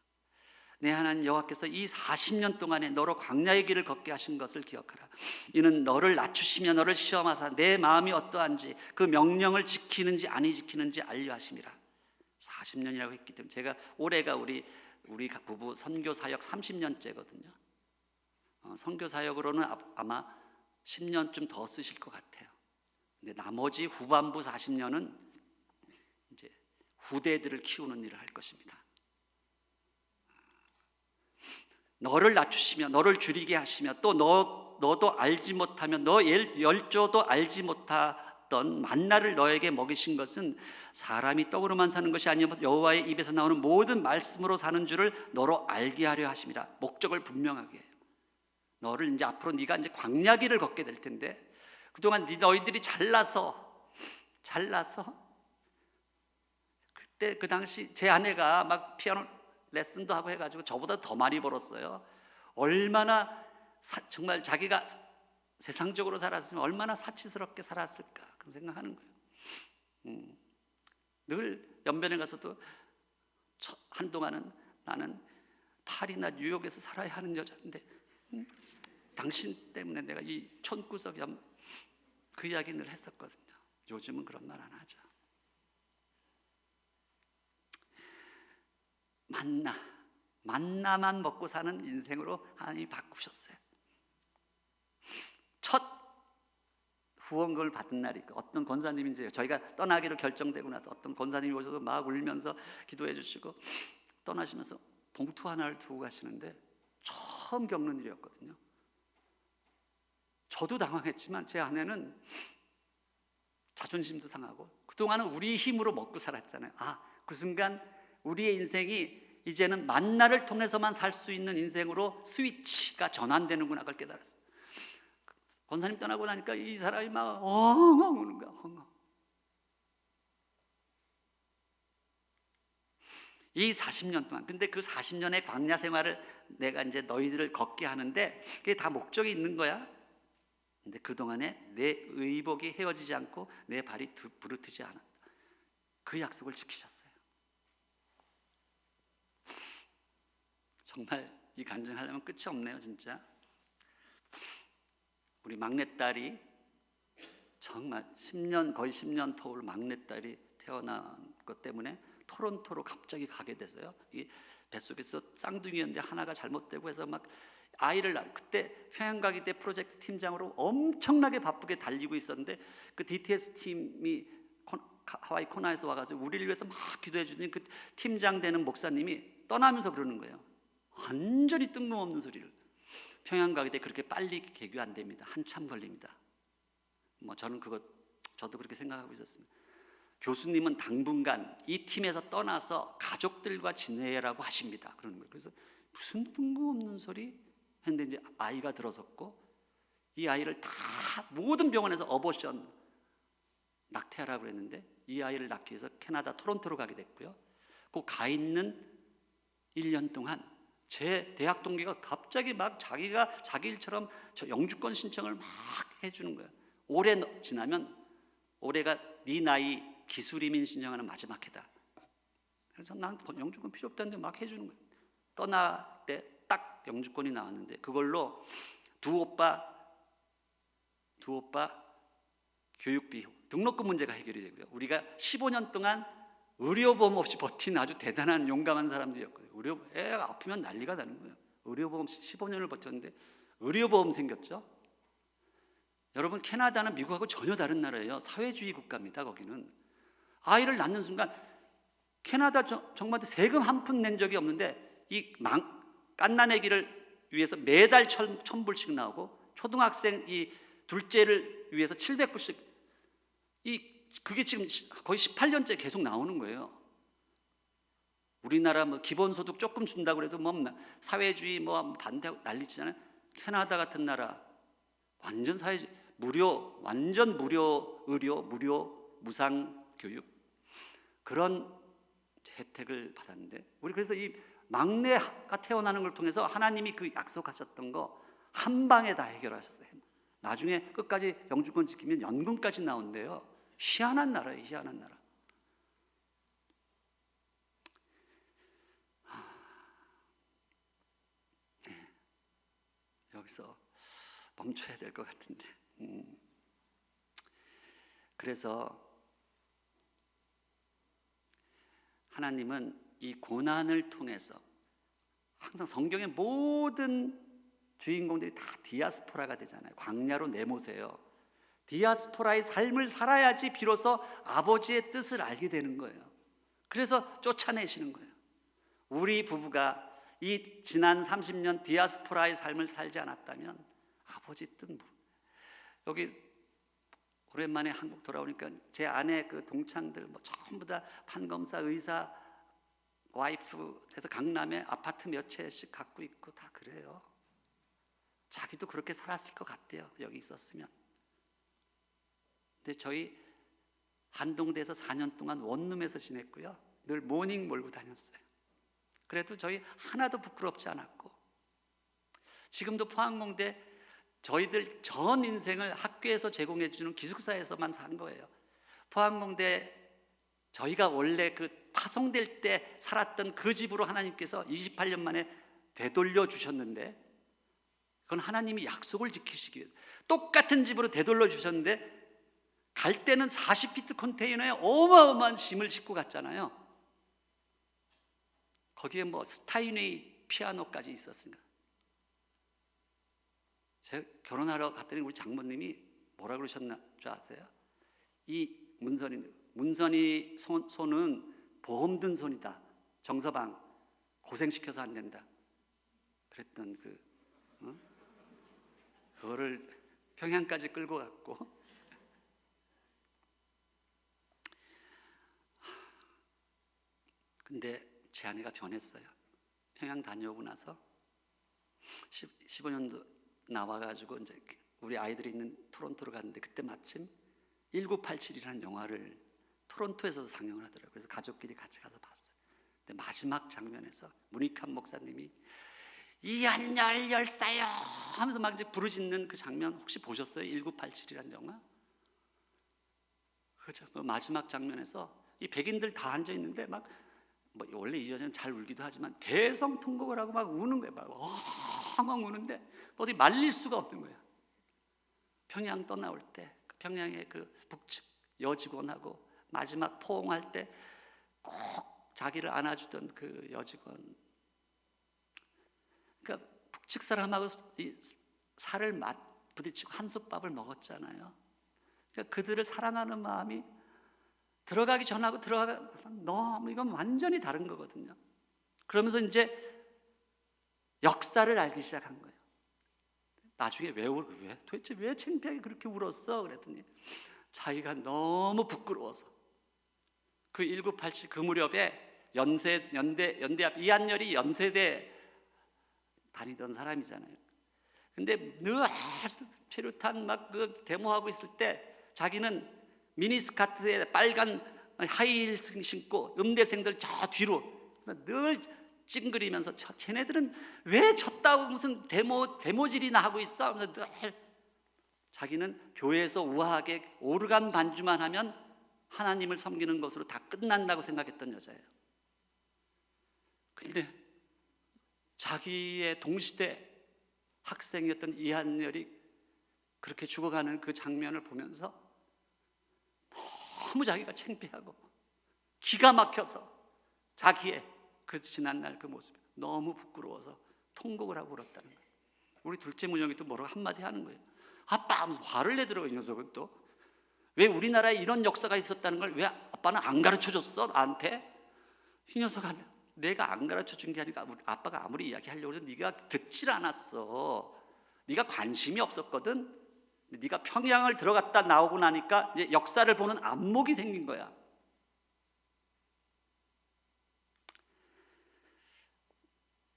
내 하나님 여호와께서 이 40년 동안에 너로 광야의 길을 걷게 하신 것을 기억하라. 이는 너를 낮추시며 너를 시험하사 내 마음이 어떠한지 그 명령을 지키는지 아니 지키는지 알려 하심이라. 40년이라고 했기 때문에 제가 올해가 우리 부부 선교 사역 30년째거든요. 선교 사역으로는 아마 10년쯤 더 쓰실 것 같아요. 근데 나머지 후반부 40년은 이제 후대들을 키우는 일을 할 것입니다. 너를 낮추시며 너를 줄이게 하시며 또 너도 알지 못하며 너 열조도 알지 못하던 만나를 너에게 먹이신 것은 사람이 떡으로만 사는 것이 아니며 여호와의 입에서 나오는 모든 말씀으로 사는 줄을 너로 알게 하려 하심이라. 목적을 분명하게 해요. 너를 이제 앞으로 네가 이제 광야길을 걷게 될 텐데 그동안 너희들이 잘나서 그때 그 당시 제 아내가 막 피아노 레슨도 하고 해가지고 저보다 더 많이 벌었어요. 얼마나 정말 자기가 세상적으로 살았으면 얼마나 사치스럽게 살았을까 그런 생각하는 거예요. 늘 연변에 가서도 한동안은 나는 파리나 뉴욕에서 살아야 하는 여자인데 당신 때문에 내가 이 촌구석에 그 이야기 늘 했었거든요. 요즘은 그런 말 안 하죠. 만나만 먹고 사는 인생으로 하나님이 바꾸셨어요. 첫 후원금을 받은 날이 어떤 권사님이 이제 저희가 떠나기로 결정되고 나서 어떤 권사님이 오셔서 막 울면서 기도해 주시고 떠나시면서 봉투 하나를 두고 가시는데 처음 겪는 일이었거든요. 저도 당황했지만 제 아내는 자존심도 상하고 그동안은 우리 힘으로 먹고 살았잖아요. 그 순간 우리의 인생이 이제는 만나를 통해서만 살 수 있는 인생으로 스위치가 전환되는구나 그걸 깨달았어요. 권사님 떠나고 나니까 이 사람이 막 엉엉 우는 거야. 엉엉. 이 40년 동안 근데 그 40년의 광야 생활을 내가 이제 너희들을 걷게 하는데 그게 다 목적이 있는 거야. 근데 그동안에 내 의복이 헤어지지 않고 내 발이 부르트지 않았다. 그 약속을 지키셨어요. 정말 이 간증하려면 끝이 없네요, 진짜. 우리 막내딸이 정말 거의 10년 터울 막내딸이 태어난 것 때문에 토론토로 갑자기 가게 됐어요. 이 뱃속에서 쌍둥이였는데 하나가 잘못되고 해서 막 아이를 그때 평양가기 때 프로젝트 팀장으로 엄청나게 바쁘게 달리고 있었는데 그 DTS 팀이 하와이 코나에서 와가지고 우리를 위해서 막 기도해 주더니 그 팀장 되는 목사님이 떠나면서 그러는 거예요. 완전히 뜬금없는 소리를. 평양 가기 때 그렇게 빨리 개교 안 됩니다. 한참 걸립니다. 저는 저도 그렇게 생각하고 있었습니다. 교수님은 당분간 이 팀에서 떠나서 가족들과 지내라고 하십니다. 그러는 거예요. 그래서 무슨 뜬금없는 소리 했는데 이제 아이가 들어섰고, 이 아이를 다 모든 병원에서 어보션, 낙태하라고 그랬는데 이 아이를 낳기 위해서 캐나다 토론토로 가게 됐고요. 그 가 있는 1년 동안 제 대학 동기가 갑자기 막 자기가 자기 일처럼 저 영주권 신청을 막 해주는 거예요. 올해 지나면 올해가 네 나이 기술이민 신청하는 마지막 해다. 그래서 난 영주권 필요 없다는데 막 해주는 거예요. 떠날 때 딱 영주권이 나왔는데 그걸로 두 오빠 교육비 등록금 문제가 해결이 되고요. 우리가 15년 동안 의료보험 없이 버틴 아주 대단한 용감한 사람들이었거든요. 애가 아프면 난리가 나는 거예요. 의료보험 15년을 버텼는데 의료보험 생겼죠. 여러분, 캐나다는 미국하고 전혀 다른 나라예요. 사회주의 국가입니다. 거기는 아이를 낳는 순간 캐나다 정부한테 세금 한 푼 낸 적이 없는데 이 갓난아기를 위해서 매달 1,000불씩 나오고 초등학생 이 둘째를 위해서 700불씩, 그게 지금 거의 18년째 계속 나오는 거예요. 우리나라 뭐 기본소득 조금 준다고 해도 뭐 사회주의 뭐 반대하고 난리치잖아요. 캐나다 같은 나라 완전 사회주의, 완전 무료 의료, 무료 무상 교육, 그런 혜택을 받았는데, 우리 그래서 이 막내가 태어나는 걸 통해서 하나님이 그 약속하셨던 거 한 방에 다 해결하셨어요. 나중에 끝까지 영주권 지키면 연금까지 나온대요. 희한한 나라예요, 희한한 나라. 네. 여기서 멈춰야 될 것 같은데. 그래서 하나님은 이 고난을 통해서 항상 성경의 모든 주인공들이 다 디아스포라가 되잖아요. 광야로 내모세요. 디아스포라의 삶을 살아야지 비로소 아버지의 뜻을 알게 되는 거예요. 그래서 쫓아내시는 거예요. 우리 부부가 이 지난 30년 디아스포라의 삶을 살지 않았다면 아버지 뜻, 여기 오랜만에 한국 돌아오니까 제 아내 그 동창들 뭐 전부 다 판검사, 의사, 와이프 해서 강남에 아파트 몇 채씩 갖고 있고 다 그래요. 자기도 그렇게 살았을 것 같대요, 여기 있었으면. 근데 저희 한동대에서 4년 동안 원룸에서 지냈고요. 늘 모닝 몰고 다녔어요. 그래도 저희 하나도 부끄럽지 않았고, 지금도 포항공대 저희들 전 인생을 학교에서 제공해 주는 기숙사에서만 산 거예요. 포항공대 저희가 원래 그 파송될 때 살았던 그 집으로 하나님께서 28년 만에 되돌려 주셨는데, 그건 하나님이 약속을 지키시기 위해서 똑같은 집으로 되돌려 주셨는데, 갈 때는 40피트 컨테이너에 어마어마한 짐을 싣고 갔잖아요. 거기에 뭐 스타인웨이 피아노까지 있었으니까. 제가 결혼하러 갔더니 우리 장모님이 뭐라 그러셨나 줄 아세요? 이 문선이 손은 보험 든 손이다. 정서방 고생시켜서 안 된다. 그랬던 그거를 평양까지 끌고 갔고, 근데 제 아내가 변했어요. 평양 다녀오고 나서 15년도 나와가지고 이제 우리 아이들이 있는 토론토로 갔는데, 그때 마침 1987이라는 영화를 토론토에서도 상영을 하더라고요. 그래서 가족끼리 같이 가서 봤어요. 근데 마지막 장면에서 문익환 목사님이 이 한열 열사요 하면서 막 이제 부르짖는 그 장면 혹시 보셨어요? 1987이라는 영화? 그죠? 그 마지막 장면에서 이 백인들 다 앉아 있는데 막 뭐 원래 이 여자는 잘 울기도 하지만 대성통곡을 하고 막 우는 거예요. 막 우는데 어디 말릴 수가 없는 거예요. 평양 떠나올 때 평양의 그 북측 여직원하고 마지막 포옹할 때 꼭 자기를 안아주던 그 여직원, 그러니까 북측 사람하고 이 살을 부딪히고 한솥밥을 먹었잖아요. 그러니까 그들을 사랑하는 마음이 들어가기 전하고 들어가면 너무 이건 완전히 다른 거거든요. 그러면서 이제 역사를 알기 시작한 거예요. 나중에 도대체 왜 창피하게 그렇게 울었어? 그랬더니 자기가 너무 부끄러워서 그 1987 그 무렵에 연대 앞 이한열이 연세대 다니던 사람이잖아요. 근데 늘 최루탄 막 그 데모하고 있을 때 자기는 미니스커트에 빨간 하이힐 신고 음대생들 저 뒤로 그래서 늘 찡그리면서 쟤네들은 왜 졌다고 무슨 데모질이나 하고 있어 하면서 늘 자기는 교회에서 우아하게 오르간 반주만 하면 하나님을 섬기는 것으로 다 끝난다고 생각했던 여자예요. 근데 자기의 동시대 학생이었던 이한열이 그렇게 죽어가는 그 장면을 보면서 너무 자기가 창피하고 기가 막혀서 자기의 그 지난날 그 모습이 너무 부끄러워서 통곡을 하고 울었다는 거예요. 우리 둘째 문영이 또 뭐라고 한마디 하는 거예요. 아빠 하면서 화를 내더라고요. 이 녀석은 또 왜 우리나라에 이런 역사가 있었다는 걸 왜 아빠는 안 가르쳐줬어 나한테? 이 녀석아, 내가 안 가르쳐준 게 아니라 아빠가 아무리 이야기하려고 해서 네가 듣질 않았어. 네가 관심이 없었거든. 네가 평양을 들어갔다 나오고 나니까 이제 역사를 보는 안목이 생긴 거야.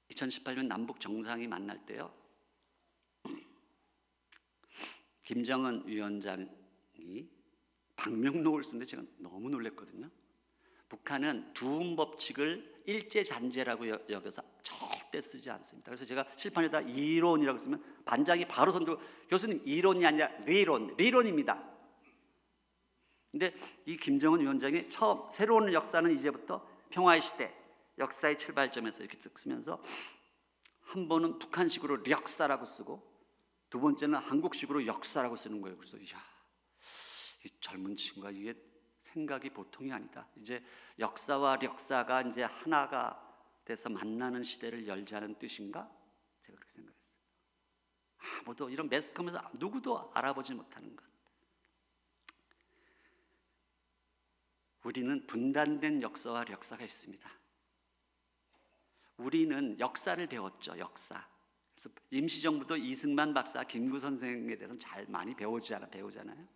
(2018년) 남북 정상이 만날 때요, 김정은 위원장이 방명록을 쓰는데 제가 너무 놀랐거든요. 북한은 두음 법칙을 일제잔재라고 여겨서 절대 쓰지 않습니다. 그래서 제가 칠판에다 이론이라고 쓰면 반장이 바로 손들고 교수님 이론이 아니라 리론입니다. 근데 이 김정은 위원장이 처음 새로운 역사는 이제부터 평화의 시대 역사의 출발점에서 이렇게 쓰면서 한 번은 북한식으로 력사라고 쓰고 두 번째는 한국식으로 역사라고 쓰는 거예요. 그래서 이야, 이 젊은 친구가 이게 생각이 보통이 아니다. 이제 역사와 력사가 이제 하나가 돼서 만나는 시대를 열자는 뜻인가? 제가 그렇게 생각했어요. 아무도 이런 매스컴에서 누구도 알아보지 못하는 것. 우리는 분단된 역사와 력사가 있습니다. 우리는 역사를 배웠죠. 역사. 그래서 임시정부도 이승만 박사, 김구 선생에 대해서는 잘 많이 배우잖아요.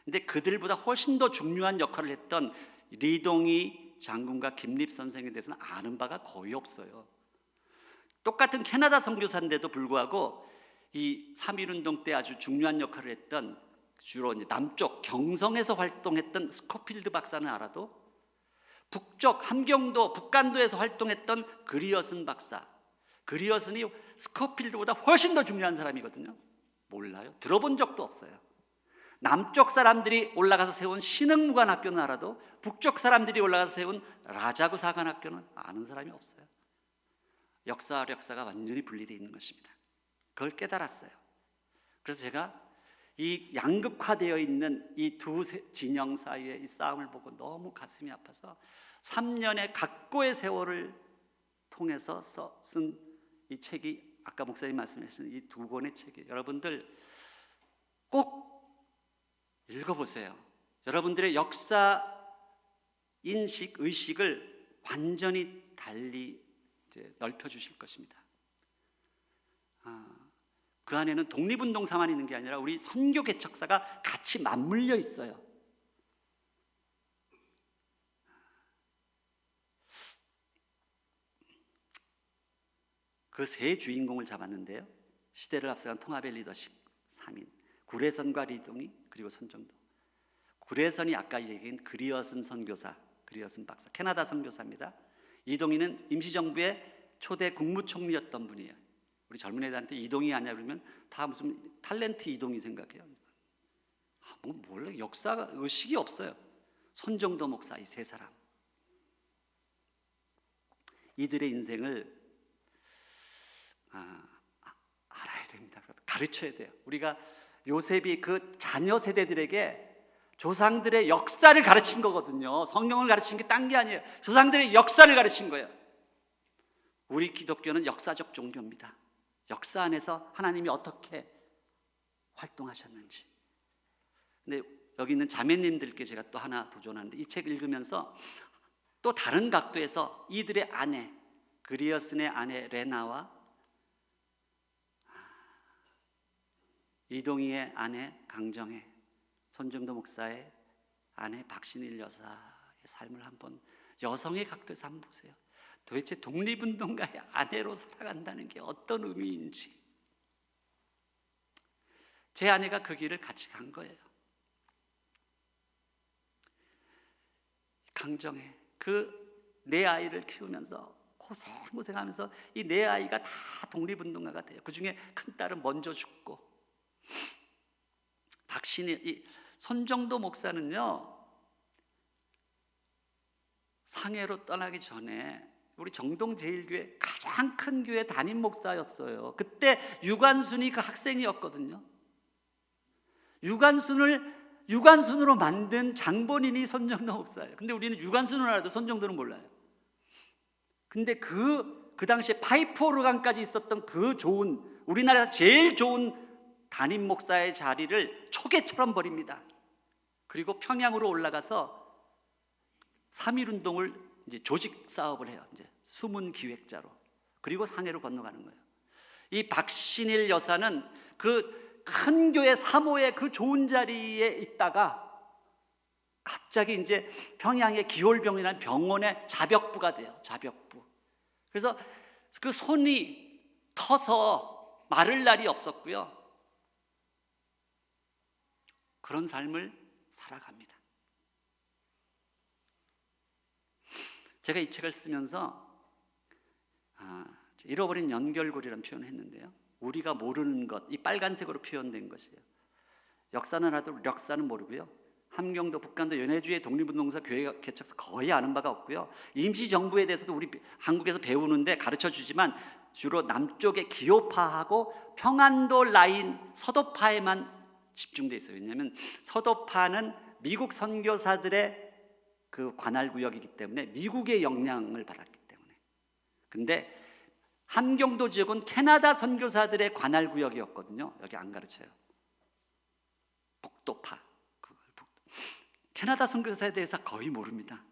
근데 그들보다 훨씬 더 중요한 역할을 했던 리동희 장군과 김립 선생에 대해서는 아는 바가 거의 없어요. 똑같은 캐나다 선교사인데도 불구하고 이 3.1운동 때 아주 중요한 역할을 했던 주로 이제 남쪽 경성에서 활동했던 스코필드 박사는 알아도 북쪽 함경도 북간도에서 활동했던 그리어슨 박사, 그리어슨이 스코필드보다 훨씬 더 중요한 사람이거든요. 몰라요? 들어본 적도 없어요. 남쪽 사람들이 올라가서 세운 신흥무관학교는 알아도 북쪽 사람들이 올라가서 세운 라자구 사관학교는 아는 사람이 없어요. 역사와 력사가 완전히 분리되어 있는 것입니다. 그걸 깨달았어요. 그래서 제가 이 양극화되어 있는 이 두 진영 사이의 이 싸움을 보고 너무 가슴이 아파서 3년의 각고의 세월을 통해서 쓴 이 책이 아까 목사님 말씀하신 이 두 권의 책이에요. 여러분들 꼭 읽어보세요. 여러분들의 역사 인식, 의식을 완전히 달리 이제 넓혀주실 것입니다. 그 안에는 독립운동사만 있는 게 아니라 우리 선교 개척사가 같이 맞물려 있어요. 그 세 주인공을 잡았는데요, 시대를 앞서간 통합의 리더십 3인 구례선과 리동희 그리고 손정도. 구례선이 아까 얘기한 그리어슨 선교사, 그리어슨 박사, 캐나다 선교사입니다. 이동희는 임시정부의 초대 국무총리였던 분이에요. 우리 젊은 애들한테 이동희 아냐 그러면 다 무슨 탤런트 이동희 생각해요. 몰라, 역사가 의식이 없어요. 손정도 목사, 이 세 사람, 이들의 인생을 알아야 됩니다. 가르쳐야 돼요. 우리가 요셉이 그 자녀 세대들에게 조상들의 역사를 가르친 거거든요. 성경을 가르친 게 딴 게 아니에요. 조상들의 역사를 가르친 거예요. 우리 기독교는 역사적 종교입니다. 역사 안에서 하나님이 어떻게 활동하셨는지. 근데 여기 있는 자매님들께 제가 또 하나 도전하는데, 이 책 읽으면서 또 다른 각도에서 이들의 아내, 그리어슨의 아내 레나와 이동희의 아내 강정혜, 손정도 목사의 아내 박신일 여사의 삶을 한번 여성의 각도에서 한번 보세요. 도대체 독립운동가의 아내로 살아간다는 게 어떤 의미인지, 제 아내가 그 길을 같이 간 거예요. 강정에 내 아이를 키우면서 고생하면서 이 내 아이가 다 독립운동가가 돼요. 그 중에 큰 딸은 먼저 죽고, 이 손정도 목사는요, 상해로 떠나기 전에 우리 정동제일교회 가장 큰 교회 담임 목사였어요. 그때 유관순이 그 학생이었거든요. 유관순으로 만든 장본인이 손정도 목사예요. 근데 우리는 유관순을 알아도 손정도는 몰라요. 근데 그 당시에 파이프 오르간까지 있었던 그 좋은, 우리나라에서 제일 좋은 담임 목사의 자리를 초계처럼 버립니다. 그리고 평양으로 올라가서 3.1운동을 이제 조직 사업을 해요. 이제 수문 기획자로. 그리고 상해로 건너가는 거예요. 이 박신일 여사는 그 큰 교회 사모의 그 좋은 자리에 있다가 갑자기 이제 평양의 기홀병이라는 병원의 자벽부가 돼요. 자벽부. 그래서 그 손이 터서 마를 날이 없었고요. 그런 삶을 살아갑니다. 제가 이 책을 쓰면서 잃어버린 연결고리라는 표현을 했는데요, 우리가 모르는 것, 이 빨간색으로 표현된 것이에요. 역사는 알아도 역사는 모르고요, 함경도, 북한도 연해주의 독립운동사 교회가 개척해서 거의 아는 바가 없고요, 임시정부에 대해서도 우리 한국에서 배우는데 가르쳐주지만 주로 남쪽의 기호파하고 평안도 라인 서도파에만 집중돼 있어요. 왜냐하면 서도파는 미국 선교사들의 그 관할구역이기 때문에 미국의 영향을 받았기 때문에. 근데 함경도 지역은 캐나다 선교사들의 관할구역이었거든요. 여기 안 가르쳐요. 북도파. 캐나다 선교사에 대해서 거의 모릅니다.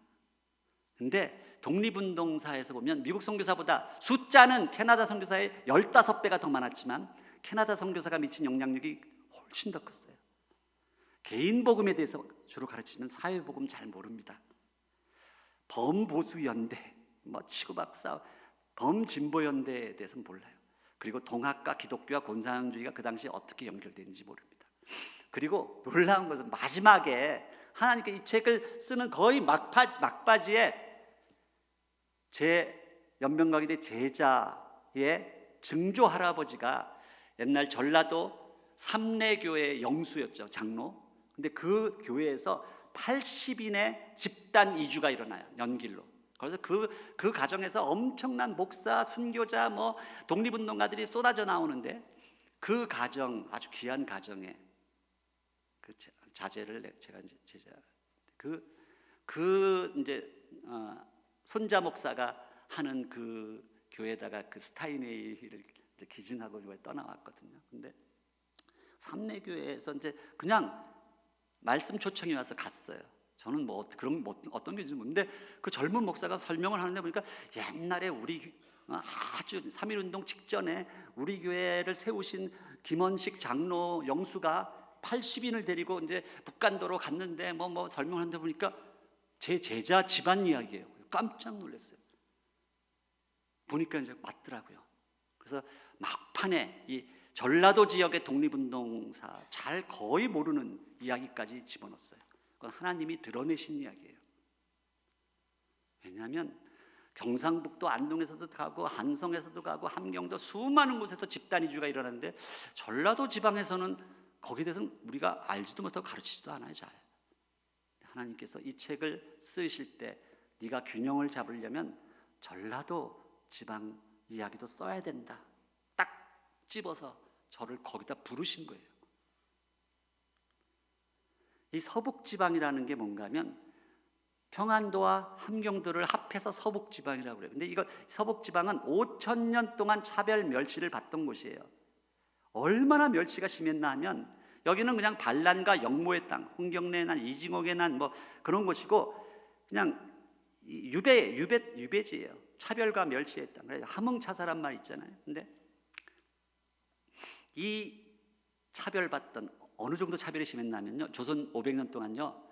근데 독립운동사에서 보면 미국 선교사보다 숫자는 캐나다 선교사의 15배가 더 많았지만 연합 선교사가 미친 영향력이 훨씬 더 컸어요. 개인 복음에 대해서 주로 가르치면 사회 복음 잘 모릅니다. 범보수 연대, 치고받고 싸워, 범진보 연대에 대해서는 몰라요. 그리고 동학과 기독교와 공산주의가 그 당시에 어떻게 연결되는지 모릅니다. 그리고 놀라운 것은 마지막에 하나님께 이 책을 쓰는 거의 막바지에 제 연명각이대 제자의 증조 할아버지가 옛날 전라도 삼례교회 영수였죠, 장로. 근데 그 교회에서 80인의 집단 이주가 일어나요, 연길로. 그래서 그 가정에서 엄청난 목사, 순교자, 독립운동가들이 쏟아져 나오는데, 그 가정, 아주 귀한 가정에 그 자제를 제가 이제 제자 손자 목사가 하는 그 교회에다가 그 스타인웨이를 이제 기증하고 떠나왔거든요. 근데 삼례교회에서 이제 그냥 말씀 초청이 와서 갔어요. 저는 그런 어떤 게 있는데 그 젊은 목사가 설명을 하는데 보니까 옛날에 우리 아주 3.1운동 직전에 우리 교회를 세우신 김원식 장로 영수가 80인을 데리고 이제 북간도로 갔는데 설명하는데 보니까 제 제자 집안 이야기예요. 깜짝 놀랐어요. 보니까 이제 맞더라고요. 그래서 막판에 이 전라도 지역의 독립운동사 잘 거의 모르는 이야기까지 집어넣었어요. 그건 하나님이 드러내신 이야기예요. 왜냐하면 경상북도 안동에서도 가고 한성에서도 가고 함경도 수많은 곳에서 집단 이주가 일어났는데 전라도 지방에서는 거기에 대해서는 우리가 알지도 못하고 가르치지도 않아요, 잘. 하나님께서 이 책을 쓰실 때 네가 균형을 잡으려면 전라도 지방 이야기도 써야 된다, 딱 집어서 저를 거기다 부르신 거예요. 이 서북지방이라는 게 뭔가 하면 평안도와 함경도를 합해서 서북지방이라고 그래요. 근데 이거 서북지방은 5,000년 동안 차별 멸시를 받던 곳이에요. 얼마나 멸시가 심했나 하면 여기는 그냥 반란과 역모의 땅, 홍경래의 난, 이징옥의 난 그런 곳이고 그냥 유배지예요. 차별과 멸시의 땅. 그래서 함흥차사란 말 있잖아요. 근데 이 차별받던, 어느 정도 차별이 심했냐면요, 조선 500년 동안요,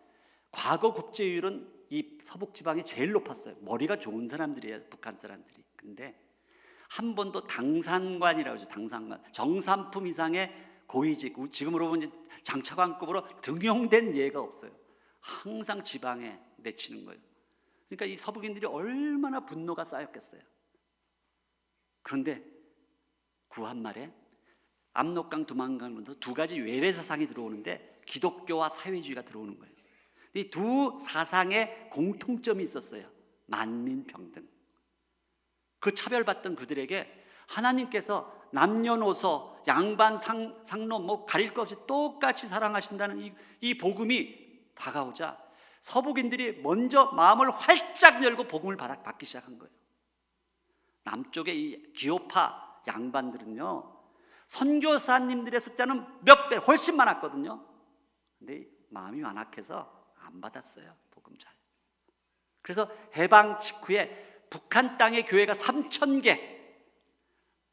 과거 국제율은 이 서북 지방이 제일 높았어요. 머리가 좋은 사람들이에요, 북한 사람들이. 근데 한 번도 당산관이라고 하죠. 당산관, 정산품 이상의 고위직, 지금으로 보면 장차관급으로 등용된 예가 없어요. 항상 지방에 내치는 거예요. 그러니까 이 서북인들이 얼마나 분노가 쌓였겠어요. 그런데 구한말에 압록강 두만강으로서 두 가지 외래 사상이 들어오는데 기독교와 사회주의가 들어오는 거예요. 이 두 사상에 공통점이 있었어요. 만민평등. 그 차별받던 그들에게 하나님께서 남녀노소, 양반, 상노 뭐 가릴 것 없이 똑같이 사랑하신다는 이 복음이 다가오자 서북인들이 먼저 마음을 활짝 열고 복음을 받기 시작한 거예요. 남쪽의 이 기호파 양반들은요, 선교사님들의 숫자는 몇 배 훨씬 많았거든요. 근데 마음이 완악해서 안 받았어요, 복음 잘. 그래서 해방 직후에 북한 땅의 교회가 3,000개,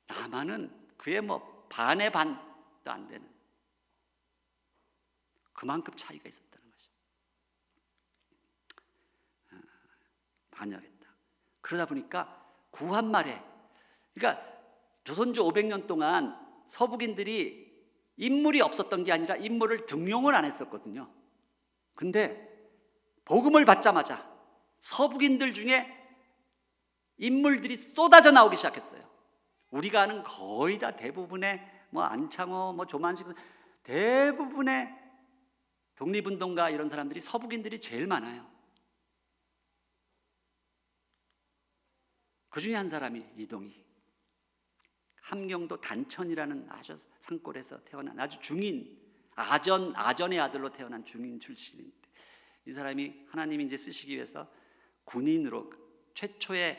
남한은 그의 뭐 반의 반도 안 되는, 그만큼 차이가 있었다는 거죠. 반역했다. 그러다 보니까 구한말에, 그러니까 조선조 500년 동안 서북인들이 인물이 없었던 게 아니라 인물을 등용을 안 했었거든요. 근데 복음을 받자마자 서북인들 중에 인물들이 쏟아져 나오기 시작했어요. 우리가 아는 거의 다 대부분의 뭐 안창호, 뭐 조만식, 대부분의 독립운동가 이런 사람들이 서북인들이 제일 많아요. 그 중에 한 사람이 이동희. 함경도 단천이라는 아주 산골에서 태어난 아주 중인, 아전의 아들로 태어난 중인 출신인데, 이 사람이 하나님이 이제 쓰시기 위해서 군인으로 최초의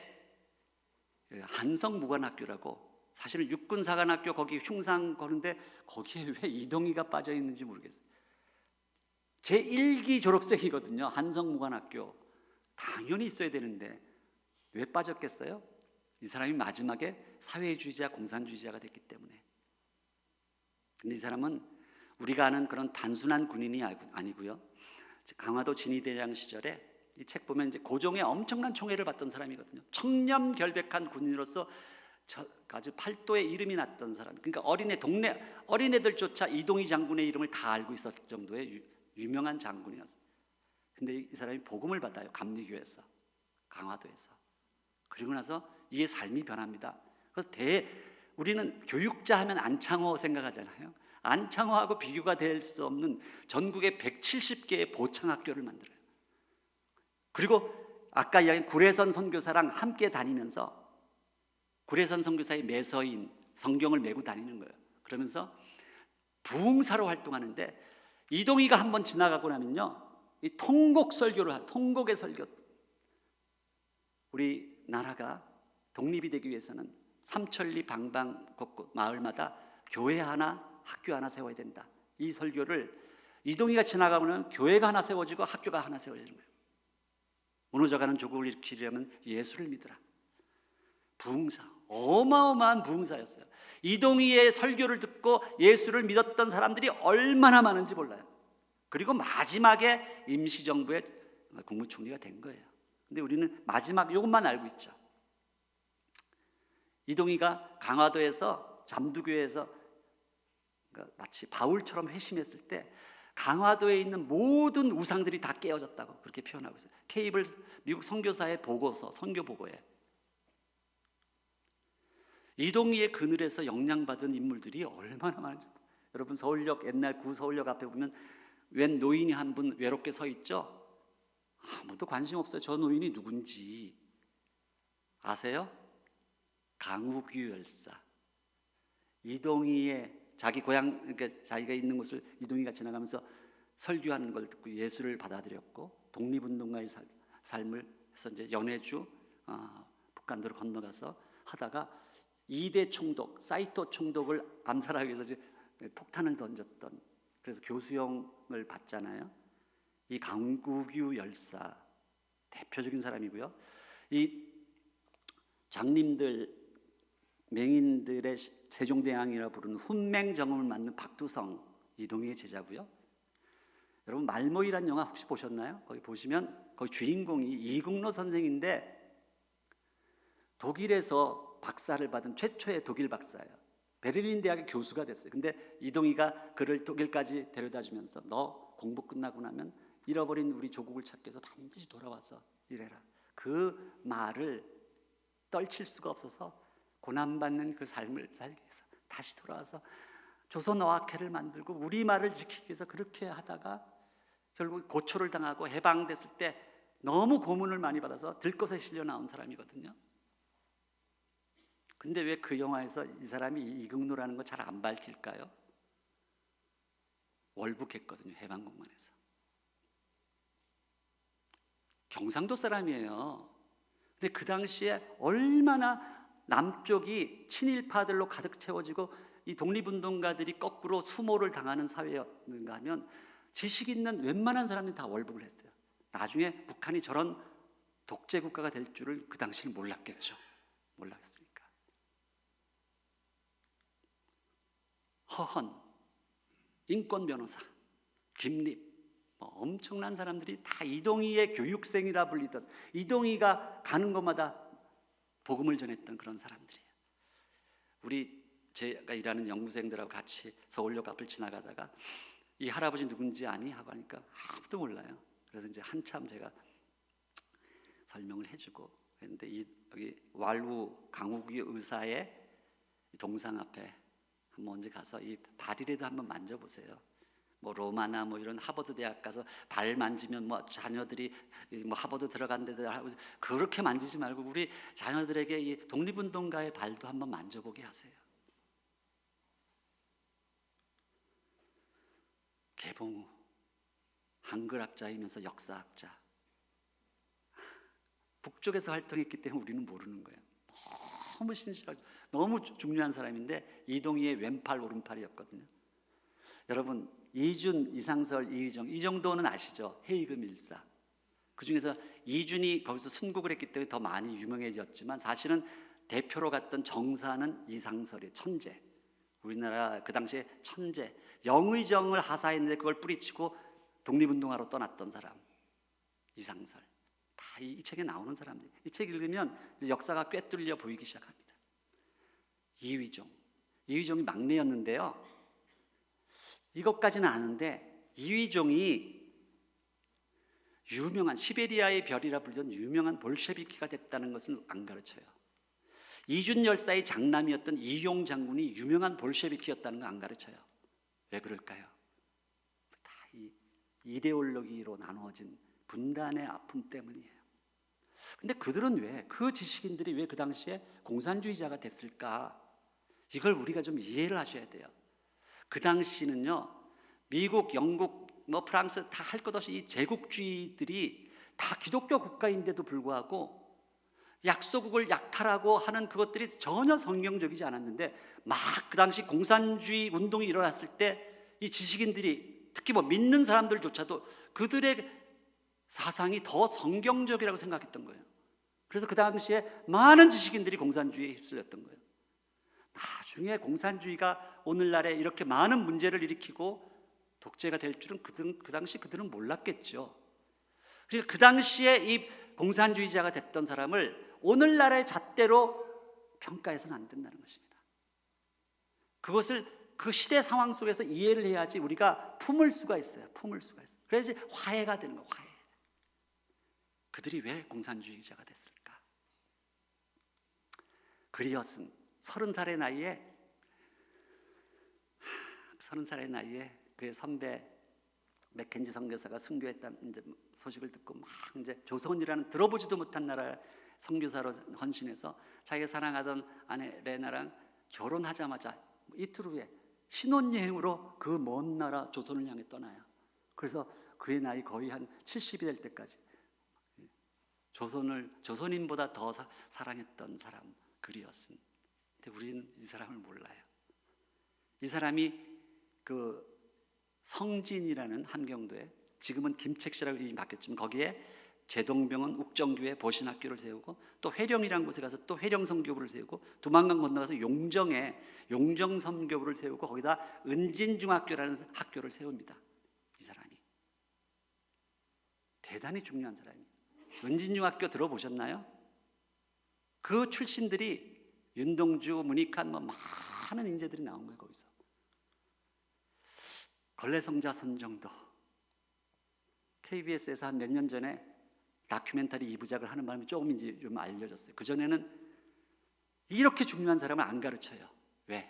한성무관학교라고, 사실은 육군사관학교 거기 흉상 거는데 거기에 왜 이동희가 빠져 있는지 모르겠어요. 제1기 졸업생이거든요. 한성무관학교 당연히 있어야 되는데 왜 빠졌겠어요? 이 사람이 마지막에 사회주의자, 공산주의자가 됐기 때문에. 근데 이 사람은 우리가 아는 그런 단순한 군인이 아니고요. 강화도 진위대장 시절에 이 책 보면 이제 고종의 엄청난 총애를 받던 사람이거든요. 청렴결백한 군인으로서 아주 팔도에 이름이 났던 사람. 그러니까 동네 어린애들조차 이동희 장군의 이름을 다 알고 있었을 정도의 유명한 장군이었어요. 근데 이 사람이 복음을 받아요. 감리교에서, 강화도에서. 그리고 나서 이게 삶이 변합니다. 그래서 우리는 교육자 하면 안창호 생각하잖아요. 안창호하고 비교가 될 수 없는 전국에 170개의 보창학교를 만들어요. 그리고 아까 이야기한 구례선 선교사랑 함께 다니면서 구례선 선교사의 매서인 성경을 메고 다니는 거예요. 그러면서 부흥사로 활동하는데, 이동희가 한번 지나가고 나면요, 이 통곡의 설교. 우리나라가 독립이 되기 위해서는 삼천리 방방 곳곳 마을마다 교회 하나, 학교 하나 세워야 된다. 이 설교를 이동희가 지나가면 교회가 하나 세워지고 학교가 하나 세워지는 거예요. 무너져가는 조국을 일으키려면 예수를 믿으라. 부흥사, 어마어마한 부흥사였어요. 이동희의 설교를 듣고 예수를 믿었던 사람들이 얼마나 많은지 몰라요. 그리고 마지막에 임시정부의 국무총리가 된 거예요. 근데 우리는 마지막 이것만 알고 있죠. 이동희가 강화도에서 잠두교에서 마치 바울처럼 회심했을 때 강화도에 있는 모든 우상들이 다 깨어졌다고 그렇게 표현하고 있어요. 케이블 미국 선교사의 보고서, 선교 보고에. 이동희의 그늘에서 영향받은 인물들이 얼마나 많은지. 여러분, 서울역, 옛날 구서울역 앞에 보면 웬 노인이 한 분 외롭게 서 있죠? 아무도 관심 없어요. 저 노인이 누군지 아세요? 강우규 열사. 이동희의 자기 고향, 그러니까 자기가 있는 곳을 이동희가 지나가면서 설교하는 걸 듣고 예수를 받아들였고, 독립운동가의 삶을 해서 이제 연해주, 북한도로 건너가서 하다가 2대 총독, 사이토 총독을 암살하기 위해서 이제 폭탄을 던졌던, 그래서 교수형을 받잖아요. 이 강우규 열사 대표적인 사람이고요. 이 장님들, 맹인들의 세종대왕이라 부르는 훈맹정음을 맡는 박두성, 이동희의 제자고요. 여러분 말모이란 영화 혹시 보셨나요? 거기 보시면 거기 주인공이 이국노 선생인데 독일에서 박사를 받은 최초의 독일 박사예요. 베를린 대학의 교수가 됐어요. 근데 이동희가 그를 독일까지 데려다 주면서 너 공부 끝나고 나면 잃어버린 우리 조국을 찾기 위해서 반드시 돌아와서 일해라. 그 말을 떨칠 수가 없어서 고난받는 그 삶을 살기 위해서 다시 돌아와서 조선어학회를 만들고 우리말을 지키기 위해서 그렇게 하다가 결국 고초를 당하고 해방됐을 때 너무 고문을 많이 받아서 들것에 실려 나온 사람이거든요. 근데 왜 그 영화에서 이 사람이 이국노라는 거 잘 안 밝힐까요? 월북했거든요. 해방공원에서. 경상도 사람이에요. 근데 그 당시에 얼마나 남쪽이 친일파들로 가득 채워지고 이 독립운동가들이 거꾸로 수모를 당하는 사회였는가 하면 지식 있는 웬만한 사람들이 다 월북을 했어요. 나중에 북한이 저런 독재 국가가 될 줄을 그 당시는 몰랐겠죠. 몰랐으니까. 허헌, 인권 변호사, 김립, 엄청난 사람들이 다 이동희의 교육생이라 불리던, 이동희가 가는 곳마다 복음을 전했던 그런 사람들이에요. 제가 일하는 연구생들하고 같이 서울역 앞을 지나가다가 이 할아버지 누군지 아니? 하고 하니까 아무도 몰라요. 그래서 이제 한참 제가 설명을 해주고 했는데 여기 왈우 강욱이 의사의 동상 앞에 한번 언제 가서 이 발이라도 한번 만져보세요. 로마나 이런 하버드 대학 가서 발 만지면 자녀들이 하버드 들어간데도 하고 그렇게 만지지 말고 우리 자녀들에게 이 독립운동가의 발도 한번 만져보게 하세요. 개봉후 한글학자이면서 역사학자, 북쪽에서 활동했기 때문에 우리는 모르는 거예요. 너무 신실하고 너무 중요한 사람인데 이동희의 왼팔 오른팔이었거든요. 여러분 이준, 이상설, 이의정 이 정도는 아시죠? 해이금 일사. 그 중에서 이준이 거기서 순국을 했기 때문에 더 많이 유명해졌지만 사실은 대표로 갔던 정사는 이상설이에요. 천재. 우리나라 그 당시에 천재. 영의정을 하사했는데 그걸 뿌리치고 독립운동하러 떠났던 사람 이상설. 다 이 책에 나오는 사람들. 이 책 읽으면 이제 역사가 꿰뚫려 보이기 시작합니다. 이휘종이 막내였는데요. 이것까지는 아는데 이휘종이 유명한 시베리아의 별이라 불리던 유명한 볼셰비키가 됐다는 것은 안 가르쳐요. 이준 열사의 장남이었던 이용 장군이 유명한 볼셰비키였다는 거 안 가르쳐요. 왜 그럴까요? 다 이 이데올로기로 나누어진 분단의 아픔 때문이에요. 근데 그들은 그 지식인들이 왜 그 당시에 공산주의자가 됐을까? 이걸 우리가 좀 이해를 하셔야 돼요. 그 당시는요, 미국, 영국, 프랑스 다 할 것 없이 이 제국주의들이 다 기독교 국가인데도 불구하고 약소국을 약탈하고 하는 그것들이 전혀 성경적이지 않았는데 막 그 당시 공산주의 운동이 일어났을 때 이 지식인들이 특히 믿는 사람들조차도 그들의 사상이 더 성경적이라고 생각했던 거예요. 그래서 그 당시에 많은 지식인들이 공산주의에 휩쓸렸던 거예요. 나중에 공산주의가 오늘날에 이렇게 많은 문제를 일으키고 독재가 될 줄은 그 당시 그들은 몰랐겠죠. 그러니까 그 당시에 이 공산주의자가 됐던 사람을 오늘날의 잣대로 평가해서는 안 된다는 것입니다. 그것을 그 시대 상황 속에서 이해를 해야지 우리가 품을 수가 있어요. 그래야지 화해가 되는 거예요. 화해. 그들이 왜 공산주의자가 됐을까? 그리엇은 30살의 나이에 그의 선배 맥켄지 선교사가 순교했다는 이제 소식을 듣고 막 이제 조선이라는 들어보지도 못한 나라 선교사로 헌신해서 자기가 사랑하던 아내 레나랑 결혼하자마자 이틀 후에 신혼여행으로 그 먼 나라 조선을 향해 떠나요. 그래서 그의 나이 거의 한 70이 될 때까지 조선인보다 더 사랑했던 사람 그리엇은. 근데 우리는 이 사람을 몰라요. 이 사람이 그 성진이라는 함경도에, 지금은 김책시라고 이름이 바뀌었지만 거기에 제동병원 욱정교회 보신학교를 세우고 또 회령이라는 곳에 가서 또 회령선교부를 세우고 두만강 건너가서 용정에 용정선교부를 세우고 거기다 은진중학교라는 학교를 세웁니다. 이 사람이. 대단히 중요한 사람이에요. 은진중학교 들어보셨나요? 그 출신들이 윤동주, 문익환 뭐 많은 인재들이 나온 거예요. 거기서 걸레성자 손정도, KBS에서 한 몇 년 전에 다큐멘터리 2부작을 하는 바람에 조금 이제 좀 알려졌어요. 그전에는 이렇게 중요한 사람을 안 가르쳐요. 왜?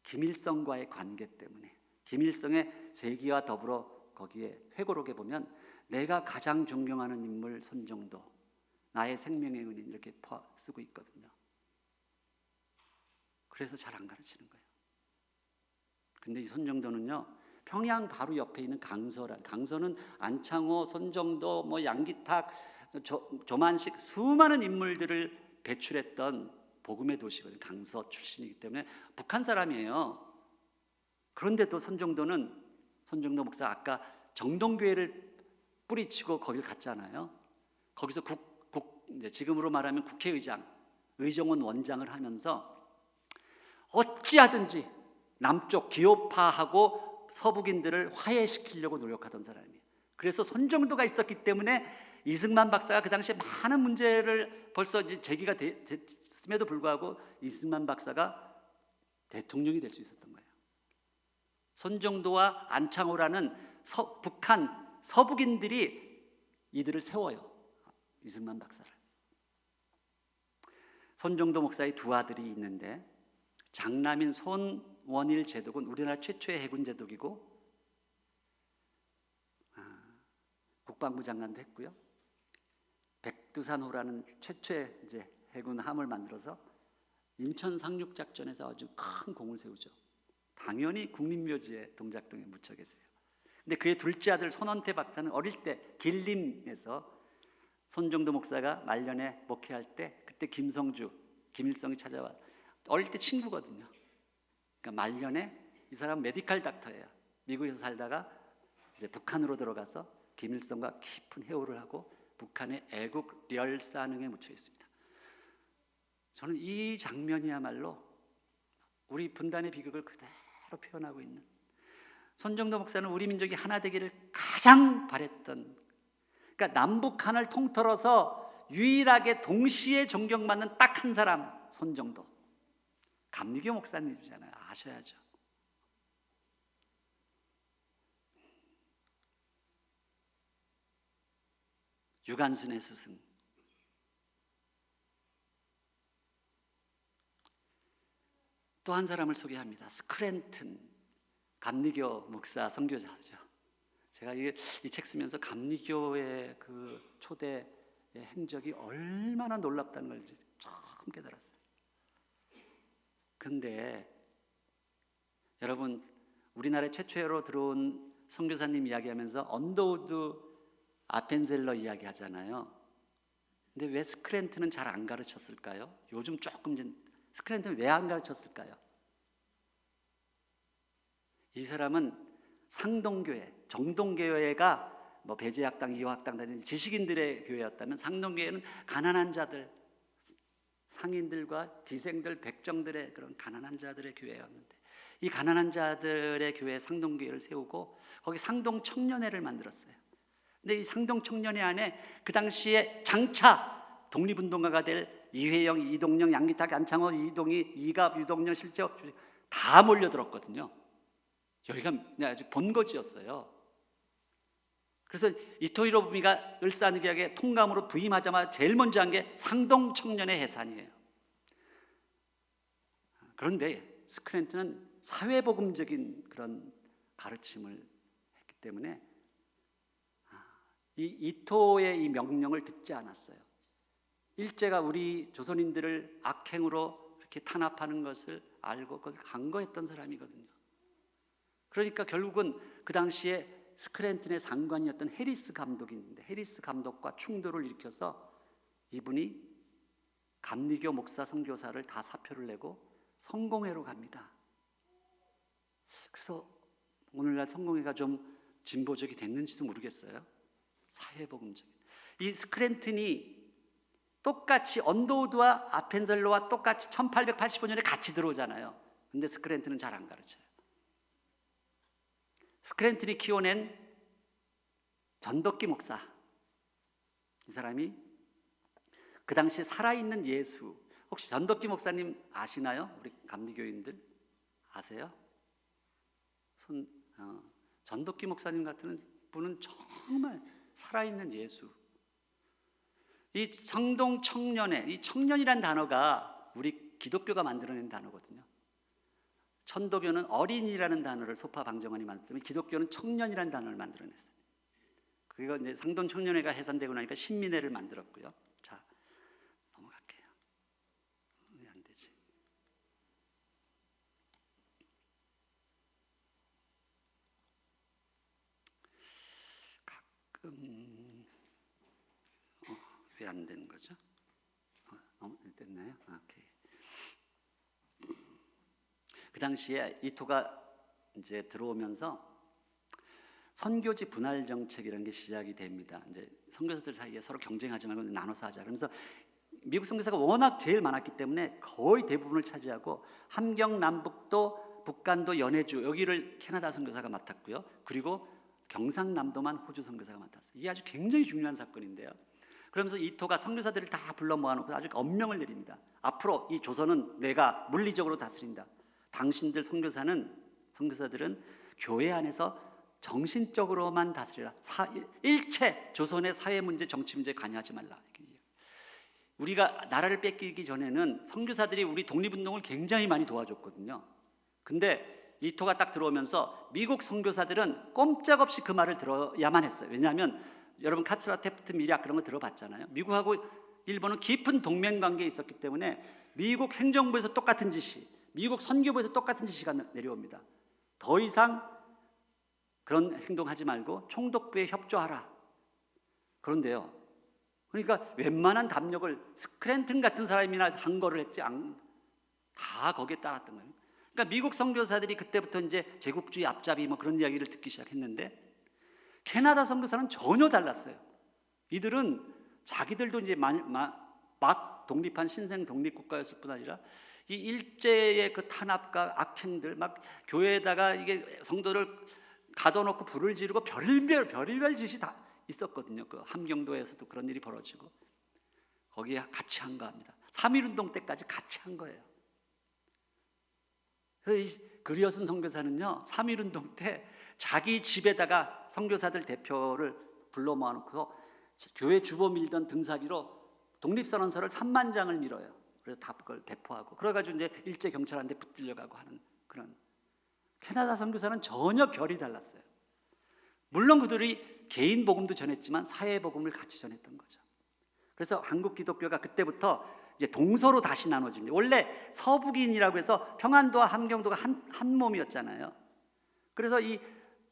김일성과의 관계 때문에. 김일성의 세기와 더불어 거기에 회고록에 보면 내가 가장 존경하는 인물 손정도, 나의 생명의 은인 이렇게 쓰고 있거든요. 그래서 잘 안 가르치는 거예요. 근데 이 손정도는요, 평양 바로 옆에 있는 강서는 안창호, 손정도, 뭐 양기탁, 조만식 수많은 인물들을 배출했던 복음의 도시거든요. 강서 출신이기 때문에 북한 사람이에요. 그런데도 손정도 목사 아까 정동교회를 뿌리치고 거길 갔잖아요. 거기서 이제 지금으로 말하면 국회의장, 의정원 원장을 하면서 어찌하든지 남쪽 기호파하고 서북인들을 화해시키려고 노력하던 사람이에요. 그래서 손정도가 있었기 때문에 이승만 박사가 그 당시에 많은 문제를 벌써 이제 제기가 됐음에도 불구하고 이승만 박사가 대통령이 될 수 있었던 거예요. 손정도와 안창호라는 북한 서북인들이 이들을 세워요. 이승만 박사를. 손정도 목사의 두 아들이 있는데 장남인 손원일 제독은 우리나라 최초의 해군 제독이고 국방부 장관도 했고요. 백두산호라는 최초의 이제 해군함을 만들어서 인천 상륙작전에서 아주 큰 공을 세우죠. 당연히 국립묘지에 동작동에 묻혀 계세요. 근데 그의 둘째 아들 손원태 박사는 어릴 때 길림에서 손정도 목사가 말년에 목회할 때 그때 김일성이 찾아와 어릴 때 친구거든요. 그러니까 말년에 이 사람 메디컬 닥터예요. 미국에서 살다가 이제 북한으로 들어가서 김일성과 깊은 회오를 하고 북한의 애국 렬사능에 묻혀 있습니다. 저는 이 장면이야말로 우리 분단의 비극을 그대로 표현하고 있는, 손정도 목사는 우리 민족이 하나 되기를 가장 바랬던, 그러니까 남북한을 통틀어서 유일하게 동시에 존경받는 딱 한 사람, 손정도. 감리교 목사님이잖아요. 아셔야죠. 유관순의 스승. 또 한 사람을 소개합니다. 스크랜튼, 감리교 목사 선교사죠. 제가 이 책 쓰면서 감리교의 그 초대의 행적이 얼마나 놀랍다는 걸 처음 깨달았어요. 근데 여러분, 우리나라에 최초로 들어온 선교사님 이야기하면서 언더우드 아펜젤러 이야기 하잖아요. 근데 왜 스크랜튼은 잘 안 가르쳤을까요? 요즘 조금 스크랜튼은 왜 안 가르쳤을까요? 이 사람은 상동교회, 정동교회가 뭐 배제학당, 이호학당 같은 지식인들의 교회였다면 상동교회는 가난한 자들, 상인들과 기생들, 백정들의 그런 가난한 자들의 교회였는데, 이 가난한 자들의 교회 상동교회를 세우고 거기 상동청년회를 만들었어요. 근데 이 상동청년회 안에 그 당시에 장차 독립운동가가 될 이회영, 이동영, 양기탁, 안창호, 이동희, 이갑, 유동열, 실재업 다 몰려들었거든요. 여기가 아주 본거지였어요. 그래서 이토 히로부미가 을사늑약의 통감으로 부임하자마자 제일 먼저 한 게 상동청년회 해산이에요. 그런데 스크랜튼은 사회복음적인 그런 가르침을 했기 때문에 이 이토의 이 명령을 듣지 않았어요. 일제가 우리 조선인들을 악행으로 이렇게 탄압하는 것을 알고 그걸 간과했던 사람이거든요. 그러니까 결국은 그 당시에 스크랜튼의 상관이었던 해리스 감독이 있는데, 해리스 감독과 충돌을 일으켜서 이분이 감리교 목사 선교사를 다 사표를 내고 성공회로 갑니다. 그래서 오늘날 성공회가 좀 진보적이 됐는지도 모르겠어요. 사회복음적인. 이 스크랜튼이 똑같이 언더우드와 아펜젤러와 똑같이 1885년에 같이 들어오잖아요. 근데 스크랜튼은 잘 안 가르쳐요. 스크랜튼이 키워낸 전덕기 목사, 이 사람이 그 당시 살아있는 예수, 혹시 전덕기 목사님 아시나요? 우리 감리교인들 아세요? 전덕기 목사님 같은 분은 정말 살아있는 예수. 이 성동 청년회, 이 청년이란 단어가 우리 기독교가 만들어낸 단어거든요. 천도교는 어린이라는 단어를 소파 방정환이 만들었으면 기독교는 청년이라는 단어를 만들어냈어요. 그리고 이제 성동 청년회가 해산되고 나니까 신민회를 만들었고요. 자, 넘어갈게요. 왜 안 되지? 가끔 왜 안 되는 거죠? 됐나요? 오케이. 그 당시에 이토가 이제 들어오면서 선교지 분할 정책이라는 게 시작이 됩니다. 이제 선교사들 사이에 서로 경쟁하지 말고 나눠서 하자. 그러면서 미국 선교사가 워낙 제일 많았기 때문에 거의 대부분을 차지하고 함경 남북도 북간도 연해주 여기를 캐나다 선교사가 맡았고요. 그리고 경상남도만 호주 선교사가 맡았어요. 이게 아주 굉장히 중요한 사건인데요. 그러면서 이토가 선교사들을 다 불러 모아놓고 아주 엄명을 내립니다. 앞으로 이 조선은 내가 물리적으로 다스린다. 당신들 선교사들은 교회 안에서 정신적으로만 다스리라. 일체 조선의 사회 문제, 정치 문제에 관여하지 말라. 우리가 나라를 뺏기기 전에는 선교사들이 우리 독립운동을 굉장히 많이 도와줬거든요. 근데 이토가 딱 들어오면서 미국 선교사들은 꼼짝없이 그 말을 들어야만 했어요. 왜냐하면 여러분 카츠라 테프트 미략 그런 거 들어봤잖아요. 미국하고 일본은 깊은 동맹관계에 있었기 때문에 미국 행정부에서 똑같은 지시, 미국 선교부에서 똑같은 지시가 내려옵니다. 더 이상 그런 행동하지 말고 총독부에 협조하라. 그런데요, 그러니까 웬만한 담력을 스크랜튼 같은 사람이나 한 거를 했지 다 거기에 따랐던 거예요. 그러니까 미국 선교사들이 그때부터 이제 제국주의 앞잡이 뭐 그런 이야기를 듣기 시작했는데 캐나다 선교사는 전혀 달랐어요. 이들은 자기들도 이제 막 독립한 신생 독립국가였을 뿐 아니라 이 일제의 그 탄압과 악행들, 막 교회에다가 이게 성도를 가둬놓고 불을 지르고 별의별 짓이 다 있었거든요. 그 함경도에서도 그런 일이 벌어지고 거기에 같이 한 거 합니다. 3.1운동 때까지 같이 한 거예요. 그래서 이 그리어슨 선교사는요, 3.1운동 때 자기 집에다가 선교사들 대표를 불러 모아놓고 교회 주보 밀던 등사기로 독립선언서를 3만 장을 밀어요. 그래서 다 그걸 배포하고 그래가지고 이제 일제 경찰한테 붙들려가고 하는 그런. 캐나다 선교사는 전혀 결이 달랐어요. 물론 그들이 개인 복음도 전했지만 사회 복음을 같이 전했던 거죠. 그래서 한국 기독교가 그때부터 이제 동서로 다시 나눠집니다. 원래 서북인이라고 해서 평안도와 함경도가 한 몸이었잖아요. 그래서 이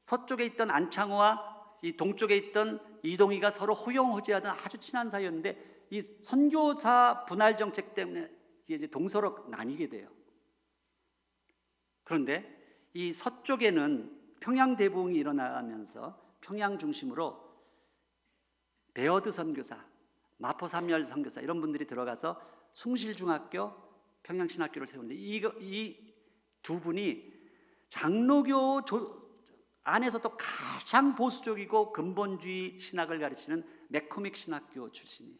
서쪽에 있던 안창호와 이 동쪽에 있던 이동희가 서로 호용호제하던 아주 친한 사이였는데 이 선교사 분할 정책 때문에 이제 동서로 나뉘게 돼요. 그런데 이 서쪽에는 평양 대부흥이 일어나면서 평양 중심으로 베어드 선교사, 마포삼열 선교사 이런 분들이 들어가서 숭실중학교, 평양신학교를 세우는데 이 두 분이 장로교 안에서도 가장 보수적이고 근본주의 신학을 가르치는 매코믹 신학교 출신이에요.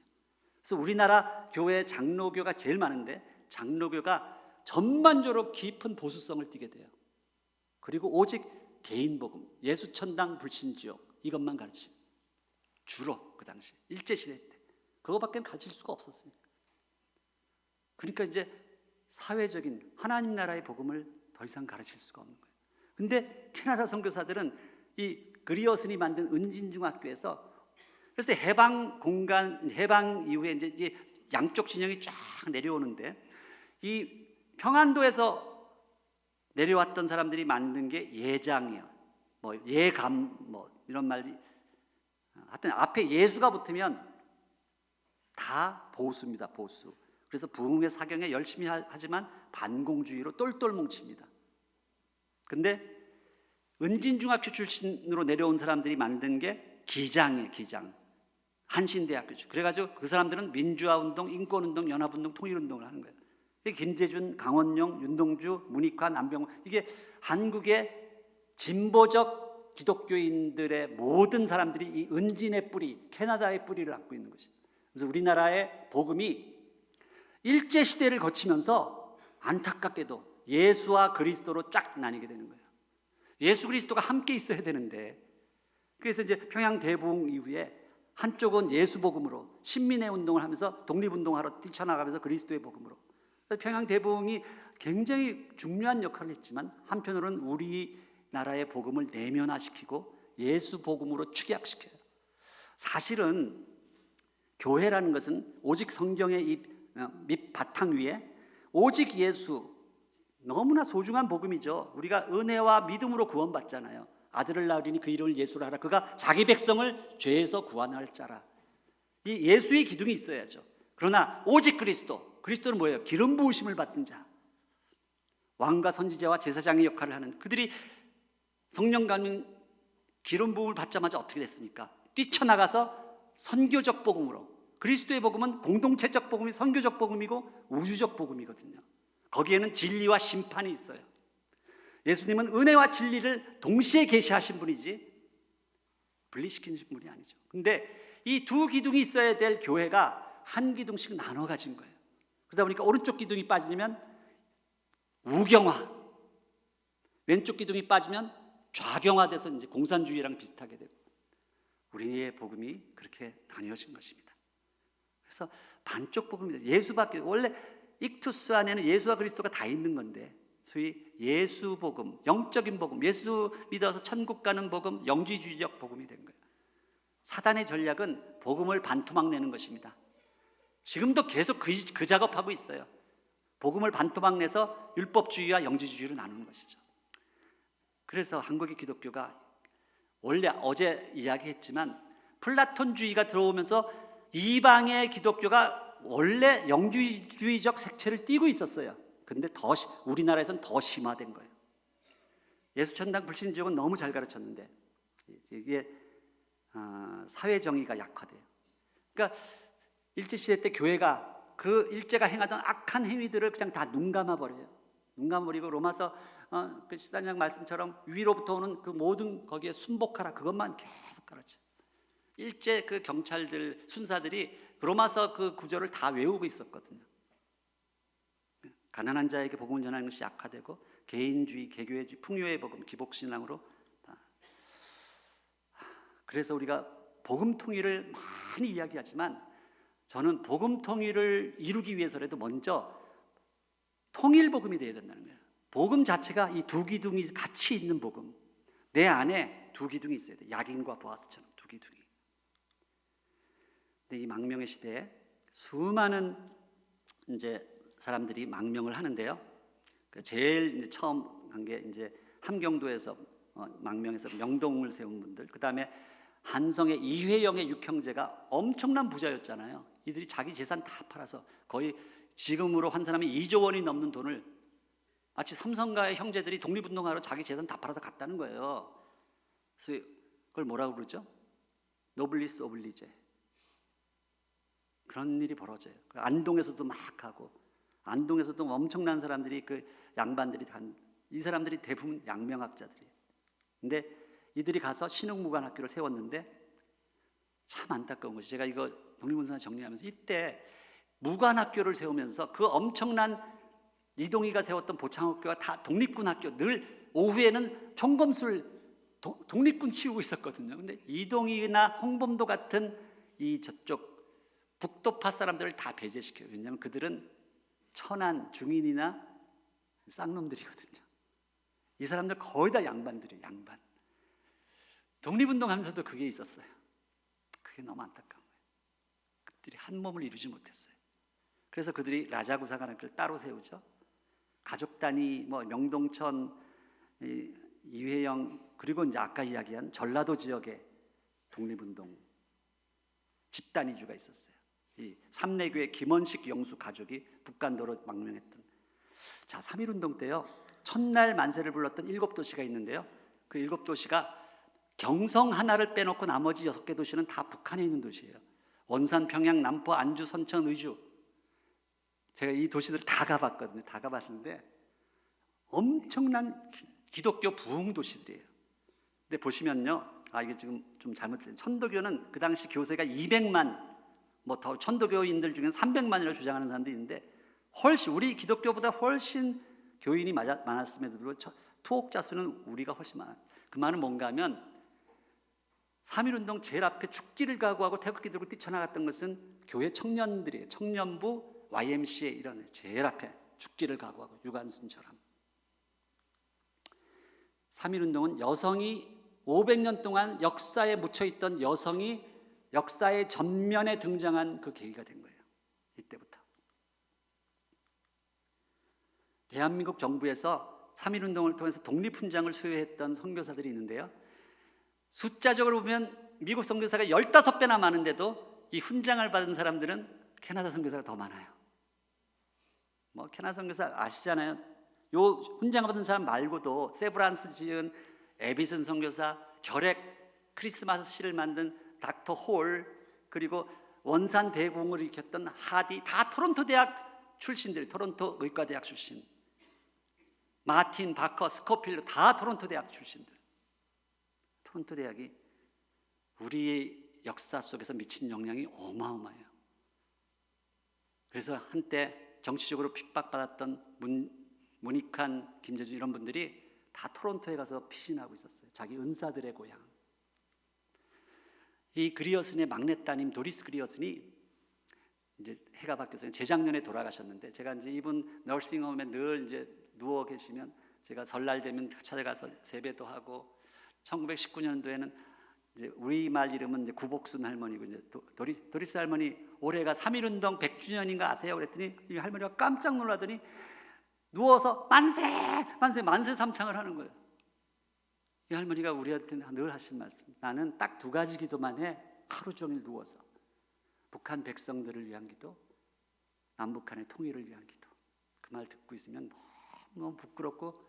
그래서 우리나라 교회 장로교가 제일 많은데 장로교가 전반적으로 깊은 보수성을 띠게 돼요. 그리고 오직 개인복음, 예수천당 불신지옥 이것만 가르치는, 주로 그 당시 일제시대 때 그거밖에 가르칠 수가 없었으니까. 그러니까 이제 사회적인 하나님 나라의 복음을 더 이상 가르칠 수가 없는 거예요. 근데 캐나다 선교사들은 이 그리어슨이 만든 은진중학교에서 그래서 해방 이후에 이제 양쪽 진영이 쫙 내려오는데 이 평안도에서 내려왔던 사람들이 만든 게 예장이에요. 뭐 예감 뭐 이런 말이 하여튼 앞에 예수가 붙으면 다 보수입니다. 보수. 그래서 부흥회 사경에 열심히 하지만 반공주의로 똘똘 뭉칩니다. 근데 은진중학교 출신으로 내려온 사람들이 만든 게 기장이에요. 기장. 한신대학교죠. 그래가지고 그 사람들은 민주화운동, 인권운동, 연합운동, 통일운동을 하는 거예요. 김재준, 강원용, 윤동주, 문익환, 안병호 이게 한국의 진보적 기독교인들의 모든 사람들이 이 은진의 뿌리, 캐나다의 뿌리를 안고 있는 것이죠. 그래서 우리나라의 복음이 일제시대를 거치면서 안타깝게도 예수와 그리스도로 쫙 나뉘게 되는 거예요. 예수 그리스도가 함께 있어야 되는데, 그래서 이제 평양 대부흥 이후에 한쪽은 예수 복음으로 신민의 운동을 하면서 독립운동하러 뛰쳐나가면서 그리스도의 복음으로, 평양 대부흥이 굉장히 중요한 역할을 했지만 한편으로는 우리나라의 복음을 내면화시키고 예수 복음으로 축약시켜요. 사실은 교회라는 것은 오직 성경의 밑 바탕 위에 오직 예수, 너무나 소중한 복음이죠. 우리가 은혜와 믿음으로 구원받잖아요. 아들을 낳으리니 그 이름을 예수라 하라. 그가 자기 백성을 죄에서 구원할 자라. 이 예수의 기둥이 있어야죠. 그러나 오직 그리스도, 그리스도는 뭐예요? 기름 부으심을 받은 자, 왕과 선지자와 제사장의 역할을 하는 그들이 성령 감명 기름 부음을 받자마자 어떻게 됐습니까? 뛰쳐나가서 선교적 복음으로, 그리스도의 복음은 공동체적 복음이 선교적 복음이고 우주적 복음이거든요. 거기에는 진리와 심판이 있어요. 예수님은 은혜와 진리를 동시에 계시하신 분이지 분리시키는 분이 아니죠. 근데 이 두 기둥이 있어야 될 교회가 한 기둥씩 나눠 가진 거예요. 그러다 보니까 오른쪽 기둥이 빠지면 우경화, 왼쪽 기둥이 빠지면 좌경화돼서 이제 공산주의랑 비슷하게 되고, 우리의 복음이 그렇게 나뉘어진 것입니다. 그래서 반쪽 복음입니다. 예수밖에, 원래 익투스 안에는 예수와 그리스도가 다 있는 건데, 소위 예수 복음, 영적인 복음, 예수 믿어서 천국 가는 복음, 영지주의적 복음이 된 거예요. 사단의 전략은 복음을 반토막 내는 것입니다. 지금도 계속 그 작업하고 있어요. 복음을 반토막 내서 율법주의와 영지주의로 나누는 것이죠. 그래서 한국의 기독교가 원래 어제 이야기했지만 플라톤주의가 들어오면서 이방의 기독교가 원래 영지주의적 색채를 띠고 있었어요. 근데 우리나라에서는 더 심화된 거예요. 예수천당 불신지역은 너무 잘 가르쳤는데 이게 사회 정의가 약화돼요. 그러니까 일제시대 때 교회가 그 일제가 행하던 악한 행위들을 그냥 다 눈감아 버려요. 눈감아 버리고 로마서 그 시단장 말씀처럼 위로부터 오는 그 모든 거기에 순복하라, 그것만 계속 가르쳐. 일제 그 경찰들, 순사들이 로마서 그 구절을 다 외우고 있었거든요. 가난한 자에게 복음을 전하는 것이 약화되고, 개인주의, 개교회주의, 풍요의 복음, 기복신앙으로 다. 그래서 우리가 복음 통일을 많이 이야기하지만 저는 복음 통일을 이루기 위해서라도 먼저 통일 복음이 되어야 된다는 거예요. 복음 자체가 이 두 기둥이 같이 있는 복음. 내 안에 두 기둥이 있어야 돼. 야긴과 보아스처럼 두 기둥이. 근데 이 망명의 시대에 수많은 이제 사람들이 망명을 하는데요. 제일 이제 처음 간 게 이제 함경도에서 망명해서 명동을 세운 분들. 그 다음에 한성의 이회영의 육형제가 엄청난 부자였잖아요. 이들이 자기 재산 다 팔아서 거의 지금으로 환산하면 2조 원이 넘는 돈을, 마치 삼성가의 형제들이 독립운동하러 자기 재산 다 팔아서 갔다는 거예요. 그래서 그걸 뭐라고 그러죠? 노블리스 오블리제. 그런 일이 벌어져요. 안동에서도 막 하고, 안동에서도 엄청난 사람들이, 그 양반들이, 이 사람들이 대부분 양명학자들이에요. 근데 이들이 가서 신흥무관학교를 세웠는데 참 안타까운 것이, 제가 이거 독립운동사 정리하면서 이때 무관학교를 세우면서 그 엄청난 이동희가 세웠던 보창학교가 다 독립군 학교, 늘 오후에는 총검술 독립군 키우고 있었거든요. 근데 이동희나 홍범도 같은 이 저쪽 북도파 사람들을 다 배제시켜요. 왜냐하면 그들은 천한 중인이나 쌍놈들이거든요. 이 사람들 거의 다 양반들이에요. 양반. 독립운동 하면서도 그게 있었어요. 그게 너무 안타까운 거예요. 그들이 한 몸을 이루지 못했어요. 그래서 그들이 라자구사관학교를 따로 세우죠. 가족 단위, 명동천, 이회영, 그리고 이제 아까 이야기한 전라도 지역에 독립운동 집단위주가 있었어요. 이 삼례교회 김원식 영수 가족이 북간도로 망명했던. 자, 3.1운동 때요, 첫날 만세를 불렀던 7도시가 있는데요, 그 7도시가 경성 하나를 빼놓고 나머지 6개 도시는 다 북한에 있는 도시예요. 원산, 평양, 남포, 안주, 선천, 의주. 제가 이 도시들 다 가봤거든요. 다 가봤는데 엄청난 기독교 부흥 도시들이에요. 근데 보시면요, 이게 지금 좀 잘못된, 천도교는 그 당시 교세가 200만, 뭐 더 천도교인들 중에 300만이라고 주장하는 사람도 있는데, 훨씬 우리 기독교보다 훨씬 교인이 많았음에도 불구하고 투옥자 수는 우리가 훨씬 많아요. 그 말은 뭔가 하면 3.1운동 제일 앞에 죽기를 각오하고 태극기 들고 뛰쳐나갔던 것은 교회 청년들이에요. 청년부, YMCA 이런 제일 앞에 죽기를 각오하고 유관순처럼. 3.1운동은 여성이 500년 동안 역사에 묻혀있던 여성이 역사의 전면에 등장한 그 계기가 된 거예요. 이때부터. 대한민국 정부에서 3.1운동을 통해서 독립훈장을 수여했던 선교사들이 있는데요, 숫자적으로 보면 미국 선교사가 15배나 많은데도 이 훈장을 받은 사람들은 캐나다 선교사가 더 많아요. 뭐 캐나다 선교사 아시잖아요. 요 훈장을 받은 사람 말고도 세브란스 지은 에비슨 선교사, 결핵 크리스마스 시를 만든 닥터 홀, 그리고 원산 대공을 일으켰던 하디, 다 토론토 대학 출신들, 토론토 의과대학 출신. 마틴, 바커, 스코필드 다 토론토 대학 출신들. 토론토 대학이 우리의 역사 속에서 미친 영향이 어마어마해요. 그래서 한때 정치적으로 핍박받았던 문익환, 김재준 이런 분들이 다 토론토에 가서 피신하고 있었어요. 자기 은사들의 고향. 이 그리어슨의 막내 따님 도리스 그리어슨이 이제 해가 바뀌어서 재작년에 돌아가셨는데, 제가 이제 이분 너싱홈에 늘 이제 누워 계시면 제가 설날 되면 찾아가서 세배도 하고, 1919년도에는 이제 우리말 이름은 이제 구복순 할머니고, 이제 도리스 할머니 올해가 3.1운동 100주년인가 아세요? 그랬더니 이 할머니가 깜짝 놀라더니 누워서 만세! 만세! 만세 삼창을 하는 거예요. 이 할머니가 우리한테 늘 하신 말씀, 나는 딱 2가지 기도만 해. 하루 종일 누워서 북한 백성들을 위한 기도, 남북한의 통일을 위한 기도. 그 말 듣고 있으면 너무 부끄럽고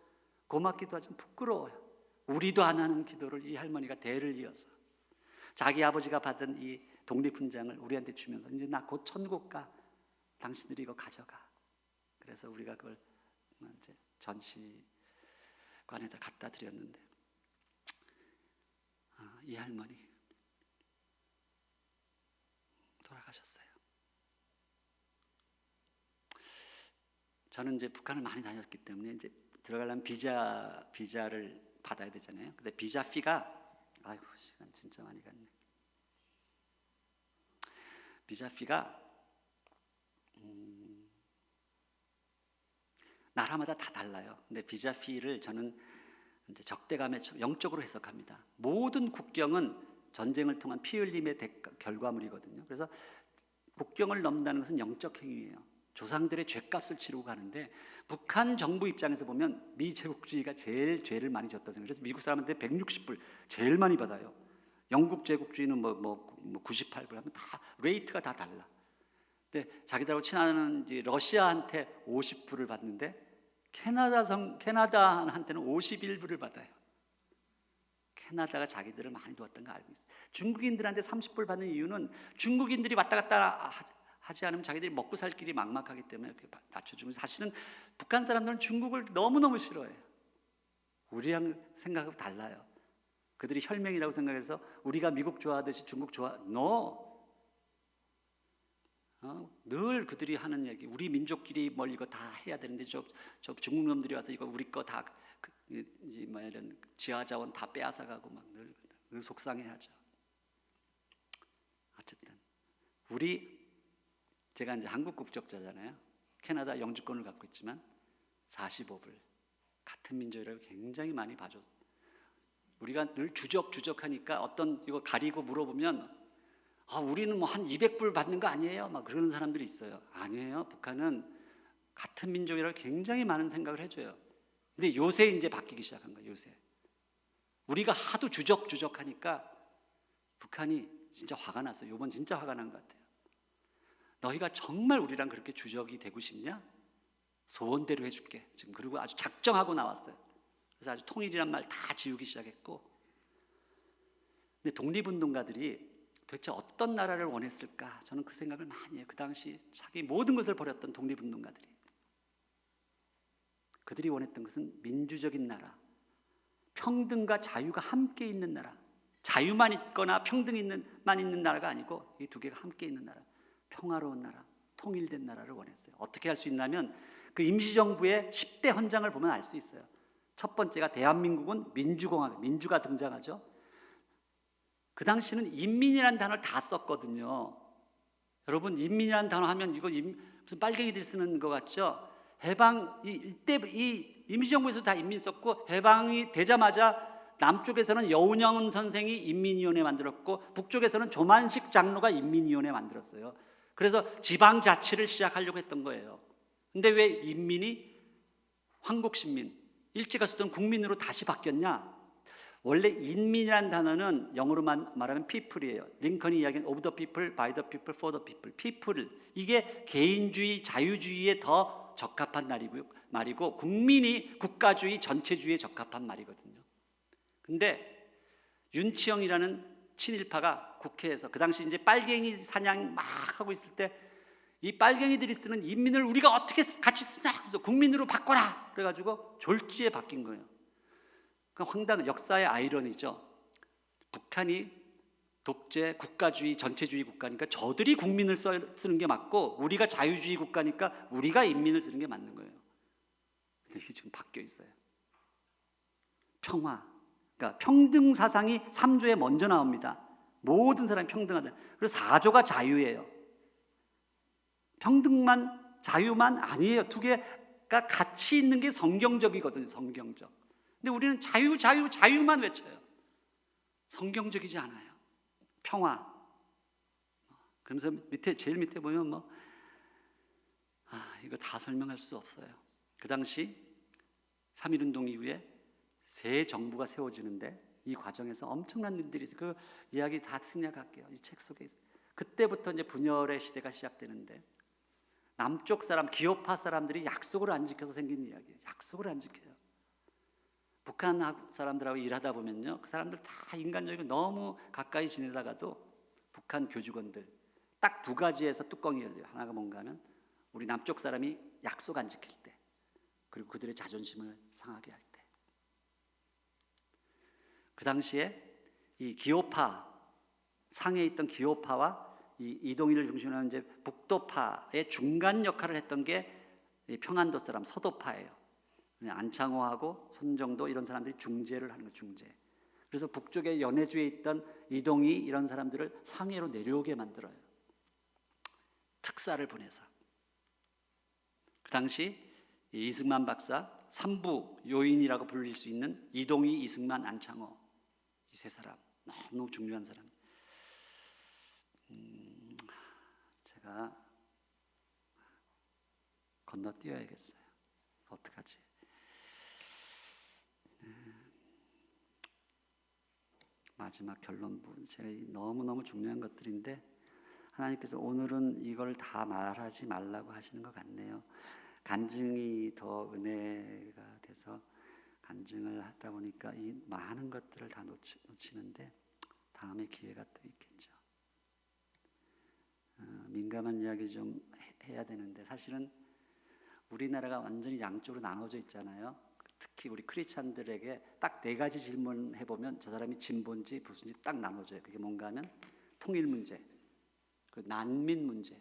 고맙기도 하지만 부끄러워요. 우리도 안 하는 기도를 이 할머니가 대를 이어서 자기 아버지가 받은 이 독립훈장을 우리한테 주면서, 이제 나 곧 천국 가, 당신들이 이거 가져가. 그래서 우리가 그걸 이제 전시관에다 갖다 드렸는데, 이 할머니 돌아가셨어요. 저는 이제 북한을 많이 다녔기 때문에 이제 들어가려면 비자를 받아야 되잖아요. 근데 비자 피가, 아이고 시간 진짜 많이 갔네. 비자 피가 나라마다 다 달라요. 근데 비자 피를 저는 이제 적대감에 영적으로 해석합니다. 모든 국경은 전쟁을 통한 피 흘림의 결과물이거든요. 그래서 국경을 넘는다는 것은 영적 행위예요. 조상들의 죄값을 치르고 가는데, 북한 정부 입장에서 보면 미제국주의가 제일 죄를 많이 졌다고 생각해요. 그래서 미국 사람한테 160불 제일 많이 받아요. 영국 제국주의는 뭐 98불 하면 다 레이트가 다 달라. 근데 자기들하고 친하는 이제 러시아한테 50불을 받는데 캐나다한테는 51불을 받아요. 캐나다가 자기들을 많이 도왔던 거 알고 있어요. 중국인들한테 30불 받는 이유는 중국인들이 왔다 갔다 하지 않으면 자기들이 먹고 살 길이 막막하기 때문에 이렇게 낮춰주고, 사실은 북한 사람들은 중국을 너무너무 싫어해요. 우리랑 생각하고 달라요. 그들이 혈맹이라고 생각해서 우리가 미국 좋아하듯이 중국 No. 늘 그들이 하는 얘기, 우리 민족끼리 뭘 이거 다 해야 되는데 저 중국 놈들이 와서 이거 우리 거 다 이런 지하자원 다 빼앗아가고 막 늘 속상해하죠. 어쨌든 제가 이제 한국 국적자잖아요. 캐나다 영주권을 갖고 있지만 45불, 같은 민족이라고 굉장히 많이 봐줘. 우리가 늘 주적하니까 어떤 이거 가리고 물어보면 우리는 뭐 한 200불 받는 거 아니에요? 막 그러는 사람들이 있어요. 아니에요. 북한은 같은 민족이라고 굉장히 많은 생각을 해줘요. 근데 요새 이제 바뀌기 시작한 거예요. 요새 우리가 하도 주적하니까 북한이 진짜 화가 났어요. 이번 진짜 화가 난 것 같아요. 너희가 정말 우리랑 그렇게 주적이 되고 싶냐? 소원대로 해줄게. 지금 그리고 아주 작정하고 나왔어요. 그래서 아주 통일이란 말 다 지우기 시작했고, 근데 독립운동가들이 도대체 어떤 나라를 원했을까? 저는 그 생각을 많이 해요. 그 당시 자기 모든 것을 버렸던 독립운동가들이, 그들이 원했던 것은 민주적인 나라, 평등과 자유가 함께 있는 나라. 자유만 있거나 평등만 있는 나라가 아니고 이 두 개가 함께 있는 나라. 평화로운 나라, 통일된 나라를 원했어요. 어떻게 할 수 있냐면 그 임시정부의 10대 헌장을 보면 알 수 있어요. 첫 번째가 대한민국은 민주공화국, 민주가 등장하죠. 그 당시는 인민이라는 단어를 다 썼거든요. 여러분, 인민이라는 단어 하면 이거 무슨 빨갱이들이 쓰는 것 같죠? 이때 이 임시정부에서 다 인민 썼고, 해방이 되자마자 남쪽에서는 여운형 선생이 인민위원회 만들었고, 북쪽에서는 조만식 장로가 인민위원회 만들었어요. 그래서 지방자치를 시작하려고 했던 거예요. 근데 왜 인민이 황국신민, 일제가 쓰던 국민으로 다시 바뀌었냐? 원래 인민이라는 단어는 영어로만 말하면 people이에요. 링컨이 이야기한 of the people, by the people, for the people. people. 이게 개인주의, 자유주의에 더 적합한 말이고 국민이 국가주의, 전체주의에 적합한 말이거든요. 근데 윤치영이라는 친일파가 국회에서 그 당시 이제 빨갱이 사냥 막 하고 있을 때 이 빨갱이들이 쓰는 인민을 우리가 어떻게 같이 쓰냐? 그래서 국민으로 바꿔라. 그래가지고 졸지에 바뀐 거예요. 그러니까 황당한 역사의 아이러니죠. 북한이 독재, 국가주의, 전체주의 국가니까 저들이 국민을 쓰는 게 맞고 우리가 자유주의 국가니까 우리가 인민을 쓰는 게 맞는 거예요. 근데 이게 지금 바뀌어 있어요. 평화, 그러니까 평등 사상이 3조에 먼저 나옵니다. 모든 사람이 평등하다. 그리고 4조가 자유예요. 평등만, 자유만 아니에요. 두 개가 같이 있는 게 성경적이거든요. 성경적. 근데 우리는 자유만 외쳐요. 성경적이지 않아요. 평화. 그러면서 제일 밑에 보면 이거 다 설명할 수 없어요. 그 당시 3.1운동 이후에 새 정부가 세워지는데 이 과정에서 엄청난 일들이 있어요. 그 이야기 다 생략할게요. 이 책 속에 있어요. 그때부터 이제 분열의 시대가 시작되는데 남쪽 사람, 기업파 사람들이 약속을 안 지켜서 생긴 이야기예요. 약속을 안 지켜요. 북한 사람들하고 일하다 보면요, 그 사람들 다 인간적이고 너무 가까이 지내다가도 북한 교직원들 딱 두 가지에서 뚜껑이 열려요. 하나가 뭔가 하면 우리 남쪽 사람이 약속 안 지킬 때, 그리고 그들의 자존심을 상하게 할 때. 그 당시에 이 기호파, 상해 있던 기호파와 이 이동희를 중심으로 하는 이제 북도파의 중간 역할을 했던 게 평안도 사람, 서도파예요. 안창호하고 손정도 이런 사람들이 중재를 하는 거예요. 중재. 그래서 북쪽의 연해주에 있던 이동희 이런 사람들을 상해로 내려오게 만들어요. 특사를 보내서. 그 당시 이승만 박사 3부 요인이라고 불릴 수 있는 이동희, 이승만, 안창호 이 세 사람 너무 중요한 사람. 제가 건너뛰어야겠어요. 어떡하지? 마지막 결론부, 제가 너무너무 중요한 것들인데 하나님께서 오늘은 이걸 다 말하지 말라고 하시는 것 같네요. 간증이 더 은혜가 돼서 간증을 하다 보니까 이 많은 것들을 다 놓치는데 다음에 기회가 또 있겠죠. 민감한 이야기 좀 해야 되는데 사실은 우리나라가 완전히 양쪽으로 나눠져 있잖아요. 특히 우리 크리스찬들에게 딱 4가지 질문을 해보면 저 사람이 진보인지 보수인지 딱 나눠져요. 그게 뭔가 하면 통일 문제, 난민 문제,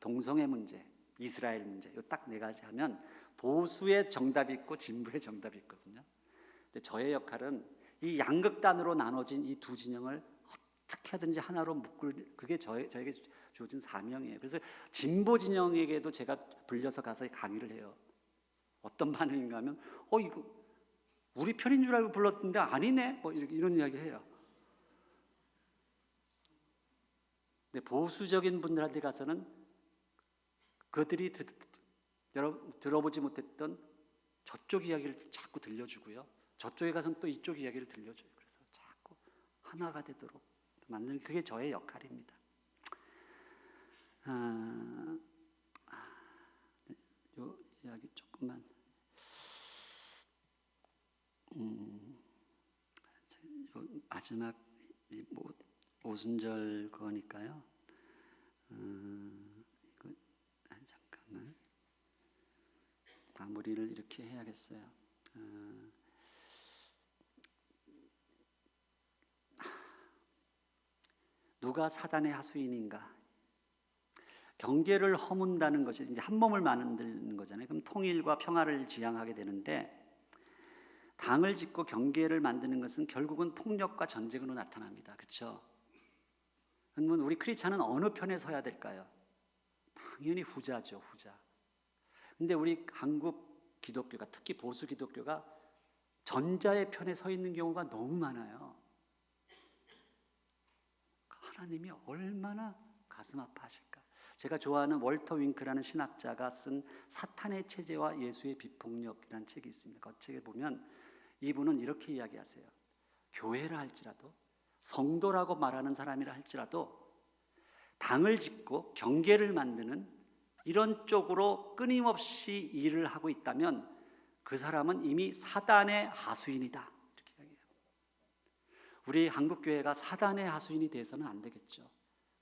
동성애 문제, 이스라엘 문제, 이 딱 4가지 하면 보수의 정답이 있고 진보의 정답이 있거든요. 근데 저의 역할은 이 양극단으로 나눠진 이 두 진영을 어떻게 하든지 하나로 묶을, 그게 저에게 주어진 사명이에요. 그래서 진보 진영에게도 제가 불려서 가서 강의를 해요. 어떤 반응인가 하면 이거 우리 편인 줄 알고 불렀는데 아니네, 이런 이야기 해요. 근데 보수적인 분들한테 가서는 그들이 들어보지 못했던 저쪽 이야기를 자꾸 들려주고요, 저쪽에 가서는 또 이쪽 이야기를 들려줘요. 그래서 자꾸 하나가 되도록 만드는, 그게 저의 역할입니다. 요 이야기 조금만. 마지막 오순절 거니까요. 이거 잠깐만 마무리를 이렇게 해야겠어요. 누가 사단의 하수인인가? 경계를 허문다는 것이 이제 한 몸을 만드는 거잖아요. 그럼 통일과 평화를 지향하게 되는데, 당을 짓고 경계를 만드는 것은 결국은 폭력과 전쟁으로 나타납니다. 그렇죠? 그러면 우리 크리스찬은 어느 편에 서야 될까요? 당연히 후자죠, 후자. 근데 우리 한국 기독교가, 특히 보수 기독교가 전자의 편에 서 있는 경우가 너무 많아요. 하나님이 얼마나 가슴 아파하실까? 제가 좋아하는 월터 윙크라는 신학자가 쓴 사탄의 체제와 예수의 비폭력이라는 책이 있습니다. 그 책에 보면 이분은 이렇게 이야기하세요. 교회라 할지라도, 성도라고 말하는 사람이라 할지라도 당을 짓고 경계를 만드는 이런 쪽으로 끊임없이 일을 하고 있다면 그 사람은 이미 사단의 하수인이다, 이렇게 이야기해요. 우리 한국교회가 사단의 하수인이 돼서는 안 되겠죠.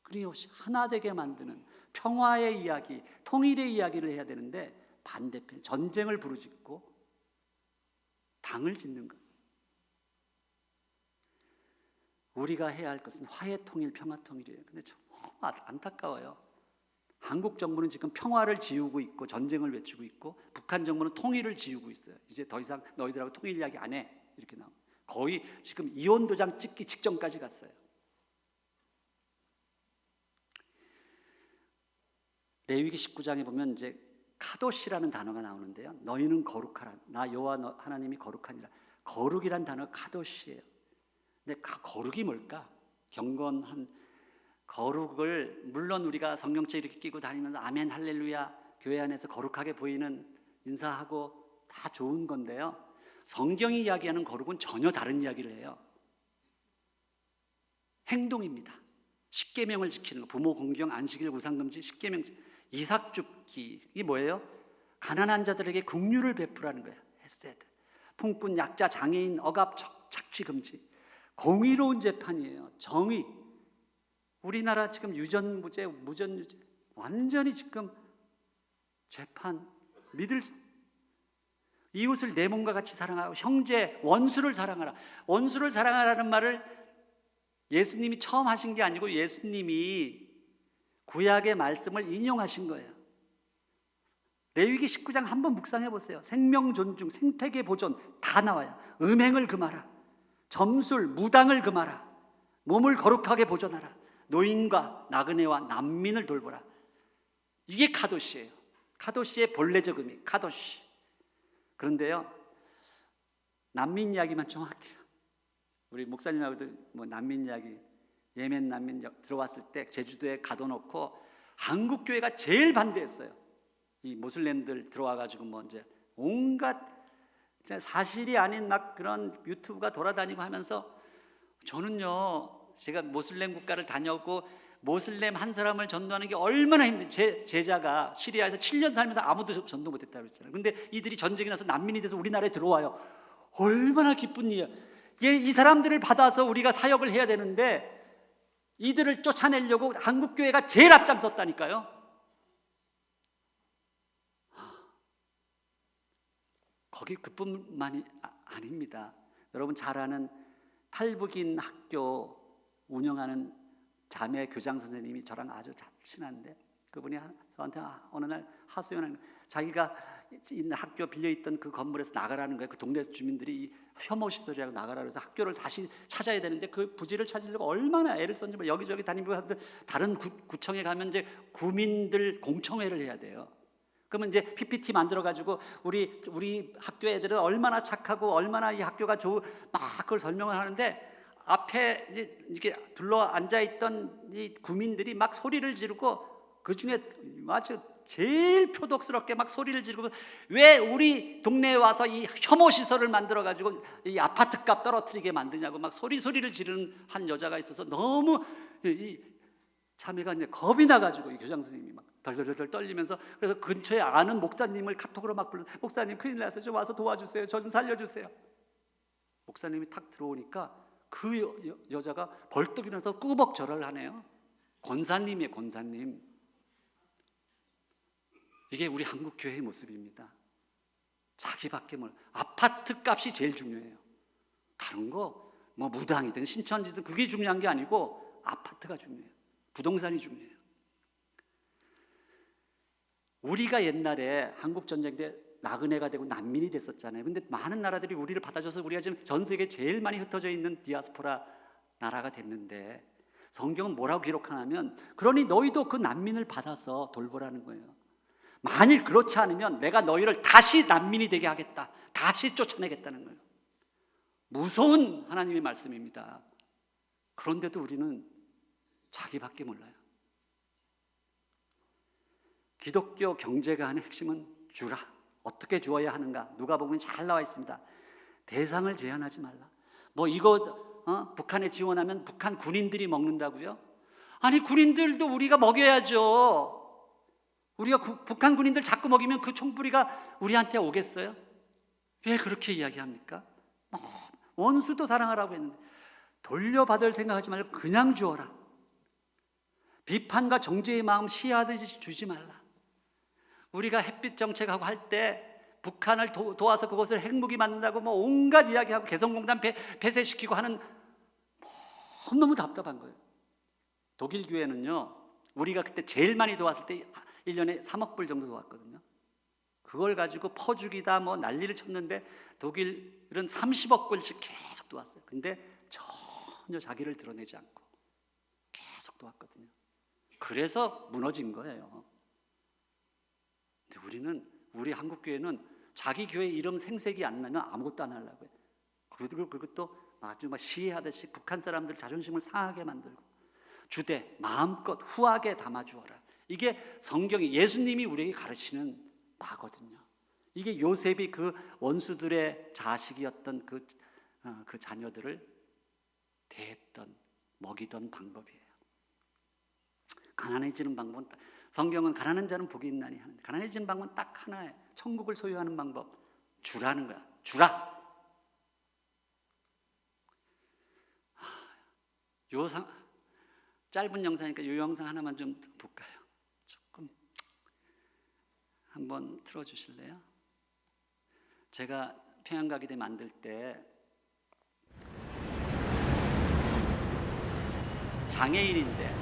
끊임없이 하나 되게 만드는 평화의 이야기, 통일의 이야기를 해야 되는데 반대편 전쟁을 부르짖고 당을 짓는 것. 우리가 해야 할 것은 화해 통일, 평화 통일이에요. 근데 너무 안타까워요. 한국 정부는 지금 평화를 지우고 있고 전쟁을 외치고 있고, 북한 정부는 통일을 지우고 있어요. 이제 더 이상 너희들하고 통일 이야기 안 해, 이렇게 나오고 거의 지금 이혼 도장 찍기 직전까지 갔어요. 레위기 19장에 보면 이제 카도시라는 단어가 나오는데요. 너희는 거룩하라. 나 여호와 하나님이 거룩하니라. 거룩이란 단어가 카도시예요. 근데 거룩이 뭘까? 경건한 거룩을, 물론 우리가 성경책 이렇게 끼고 다니면서 아멘 할렐루야 교회 안에서 거룩하게 보이는 인사하고 다 좋은 건데요, 성경이 이야기하는 거룩은 전혀 다른 이야기를 해요. 행동입니다. 십계명을 지키는 거, 부모 공경, 안식일, 우상금지, 십계명, 이삭 줍기. 이게 뭐예요? 가난한 자들에게 긍휼을 베푸라는 거예요. 헤세드. 풍꾼, 약자, 장애인, 억압, 착취 금지. 공의로운 재판이에요. 정의. 우리나라 지금 유전무죄, 무전유죄, 완전히 지금 재판, 이웃을 내 몸과 같이 사랑하고 형제, 원수를 사랑하라. 원수를 사랑하라는 말을 예수님이 처음 하신 게 아니고 예수님이 구약의 말씀을 인용하신 거예요. 레위기 19장 한번 묵상해 보세요. 생명 존중, 생태계 보존 다 나와요. 음행을 금하라. 점술, 무당을 금하라. 몸을 거룩하게 보존하라. 노인과 나그네와 난민을 돌보라. 이게 카도시예요. 카도시의 본래적 의미, 카도시. 그런데요, 난민 이야기만 좀 할게요. 우리 목사님하고도 뭐 난민 이야기, 예멘 난민 들어왔을 때 제주도에 가둬놓고 한국 교회가 제일 반대했어요. 이 모슬렘들 들어와가지고 뭐 이제 온갖 사실이 아닌 막 그런 유튜브가 돌아다니고 하면서, 저는요, 제가 모슬렘 국가를 다녔고 모슬렘 한 사람을 전도하는 게 얼마나 제 제자가 시리아에서 7년 살면서 아무도 전도 못했다고 했잖아요. 근데 이들이 전쟁이 나서 난민이 돼서 우리나라에 들어와요. 얼마나 기쁜 일이야. 이 사람들을 받아서 우리가 사역을 해야 되는데 이들을 쫓아내려고 한국교회가 제일 앞장섰다니까요. 거기 그뿐만이 아닙니다. 여러분 잘 아는 탈북인 학교 운영하는 자매 교장 선생님이 저랑 아주 친한데, 그분이 저한테 어느 날 하소연하는, 자기가 있는 학교 빌려있던 그 건물에서 나가라는 거예요. 그 동네 주민들이 혐오 시설이라고 나가라 그래서 학교를 다시 찾아야 되는데 그 부지를 찾으려고 얼마나 애를 썼는지, 여기저기 다니고 다른 구청에 가면 이제 구민들 공청회를 해야 돼요. 그러면 이제 PPT 만들어가지고 우리 학교 애들은 얼마나 착하고 얼마나 이 학교가 막 그걸 설명을 하는데, 앞에 이제 이렇게 둘러 앉아있던 이 구민들이 막 소리를 지르고, 그 중에 아주 제일 표독스럽게 막 소리를 지르고, 왜 우리 동네에 와서 이 혐오 시설을 만들어 가지고 이 아파트 값 떨어뜨리게 만드냐고 막 소리를 지르는 한 여자가 있어서 너무 이 자매가 이제 겁이 나가지고 이 교장 선생님이 막 덜덜덜 떨리면서, 그래서 근처에 아는 목사님을 카톡으로 막 불러, 목사님 큰일 났어요, 좀 와서 도와주세요, 저 좀 살려주세요. 목사님이 탁 들어오니까 그 여자가 벌떡 일어나서 꾸벅 절을 하네요. 권사님이에요, 권사님. 이게 우리 한국 교회의 모습입니다. 자기밖에 아파트 값이 제일 중요해요. 다른 거 뭐 무당이든 신천지든 그게 중요한 게 아니고 아파트가 중요해요. 부동산이 중요해요. 우리가 옛날에 한국 전쟁 때 나그네가 되고 난민이 됐었잖아요. 근데 많은 나라들이 우리를 받아줘서 우리가 지금 전 세계에 제일 많이 흩어져 있는 디아스포라 나라가 됐는데, 성경은 뭐라고 기록하냐면 그러니 너희도 그 난민을 받아서 돌보라는 거예요. 만일 그렇지 않으면 내가 너희를 다시 난민이 되게 하겠다, 다시 쫓아내겠다는 거예요. 무서운 하나님의 말씀입니다. 그런데도 우리는 자기밖에 몰라요. 기독교 경제관의 핵심은 주라. 어떻게 주어야 하는가? 누가복음에 잘 나와 있습니다. 대상을 제한하지 말라. 뭐 이거 북한에 지원하면 북한 군인들이 먹는다고요? 아니, 군인들도 우리가 먹여야죠. 우리가 북한 군인들 자꾸 먹이면 그 총뿌리가 우리한테 오겠어요? 왜 그렇게 이야기합니까? 원수도 사랑하라고 했는데 돌려받을 생각하지 말고 그냥 주어라. 비판과 정죄의 마음 시해하듯이 주지 말라. 우리가 햇빛 정책하고 할 때 북한을 도와서 그것을 핵무기 만든다고 뭐 온갖 이야기하고 개성공단 폐쇄시키고 하는, 너무너무 답답한 거예요. 독일 교회는요, 우리가 그때 제일 많이 도왔을 때 1년에 3억 불 정도 도왔거든요. 그걸 가지고 퍼주기다 뭐 난리를 쳤는데 독일은 30억 불씩 계속 도왔어요. 근데 전혀 자기를 드러내지 않고 계속 도왔거든요. 그래서 무너진 거예요. 근데 우리 한국교회는 자기 교회 이름 생색이 안 나면 아무것도 안 하려고 해요. 그리고 그것도 아주 막 시해하듯이 북한 사람들 자존심을 상하게 만들고, 주되 마음껏 후하게 담아주어라. 이게 성경이, 예수님이 우리에게 가르치는 바거든요. 이게 요셉이 그 원수들의 자식이었던 그 자녀들을 대했던, 먹이던 방법이에요. 가난해지는 방법은, 성경은 가난한 자는 복이 있나니 하는데, 가난해지는 방법은 딱 하나예요. 천국을 소유하는 방법, 주라는 거야. 주라. 짧은 영상이니까 이 영상 하나만 좀 볼까요? 조금 한번 틀어주실래요? 제가 평양가기대 만들 때 장애인인데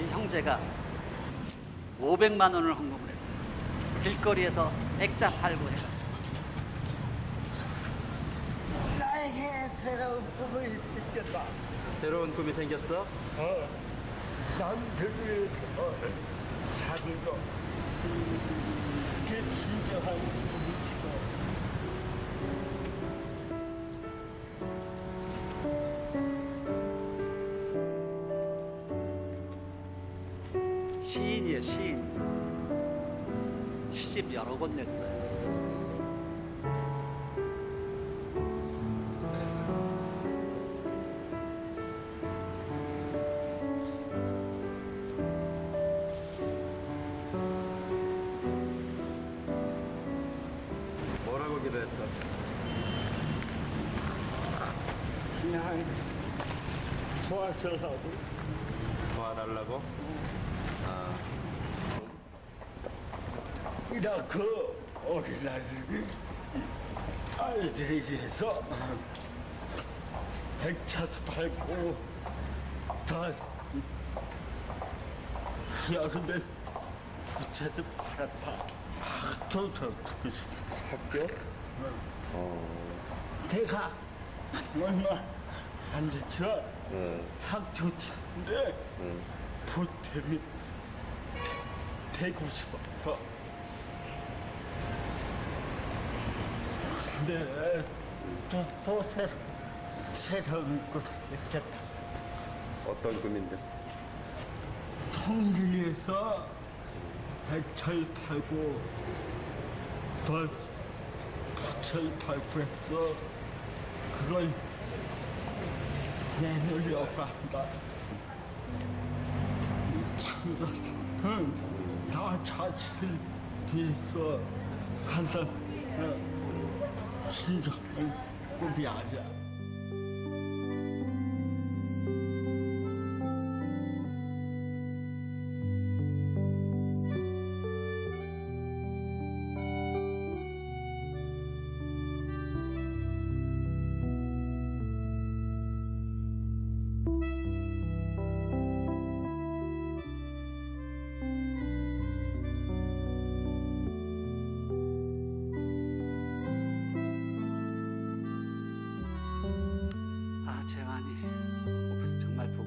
이 형제가 500만 원을 헌금을 했어요. 길거리에서 액자 팔고 해가지고. 나에게 새로운 꿈이 생겼다. 새로운 꿈이 생겼어? 남들 위해서 사는 거. 그게 진정한 꿈이지도. 시인이에요, 시인. 시집 여러 권 냈어요. 뭐라고 기도했어? 그냥 도와주려고. 도와달라고? 이라크 어린아이 아이들에 위해서 백차도 팔고 더 여름에 부채도 팔아파. 학교도 듣고 싶었어. 학교? 내가 얼마 안 됐죠? 학교 다는데 보탬이 되고 싶었어. 근데 또 새로운 꿈을 꿨다. 어떤 꿈인데? 통일을 위해서 백철 팔고 더 부철 팔고 해서 그걸 내놓으려고 한다. 이 창작은 나 자신을 위해서 하는 진정한 꿈이 아니야.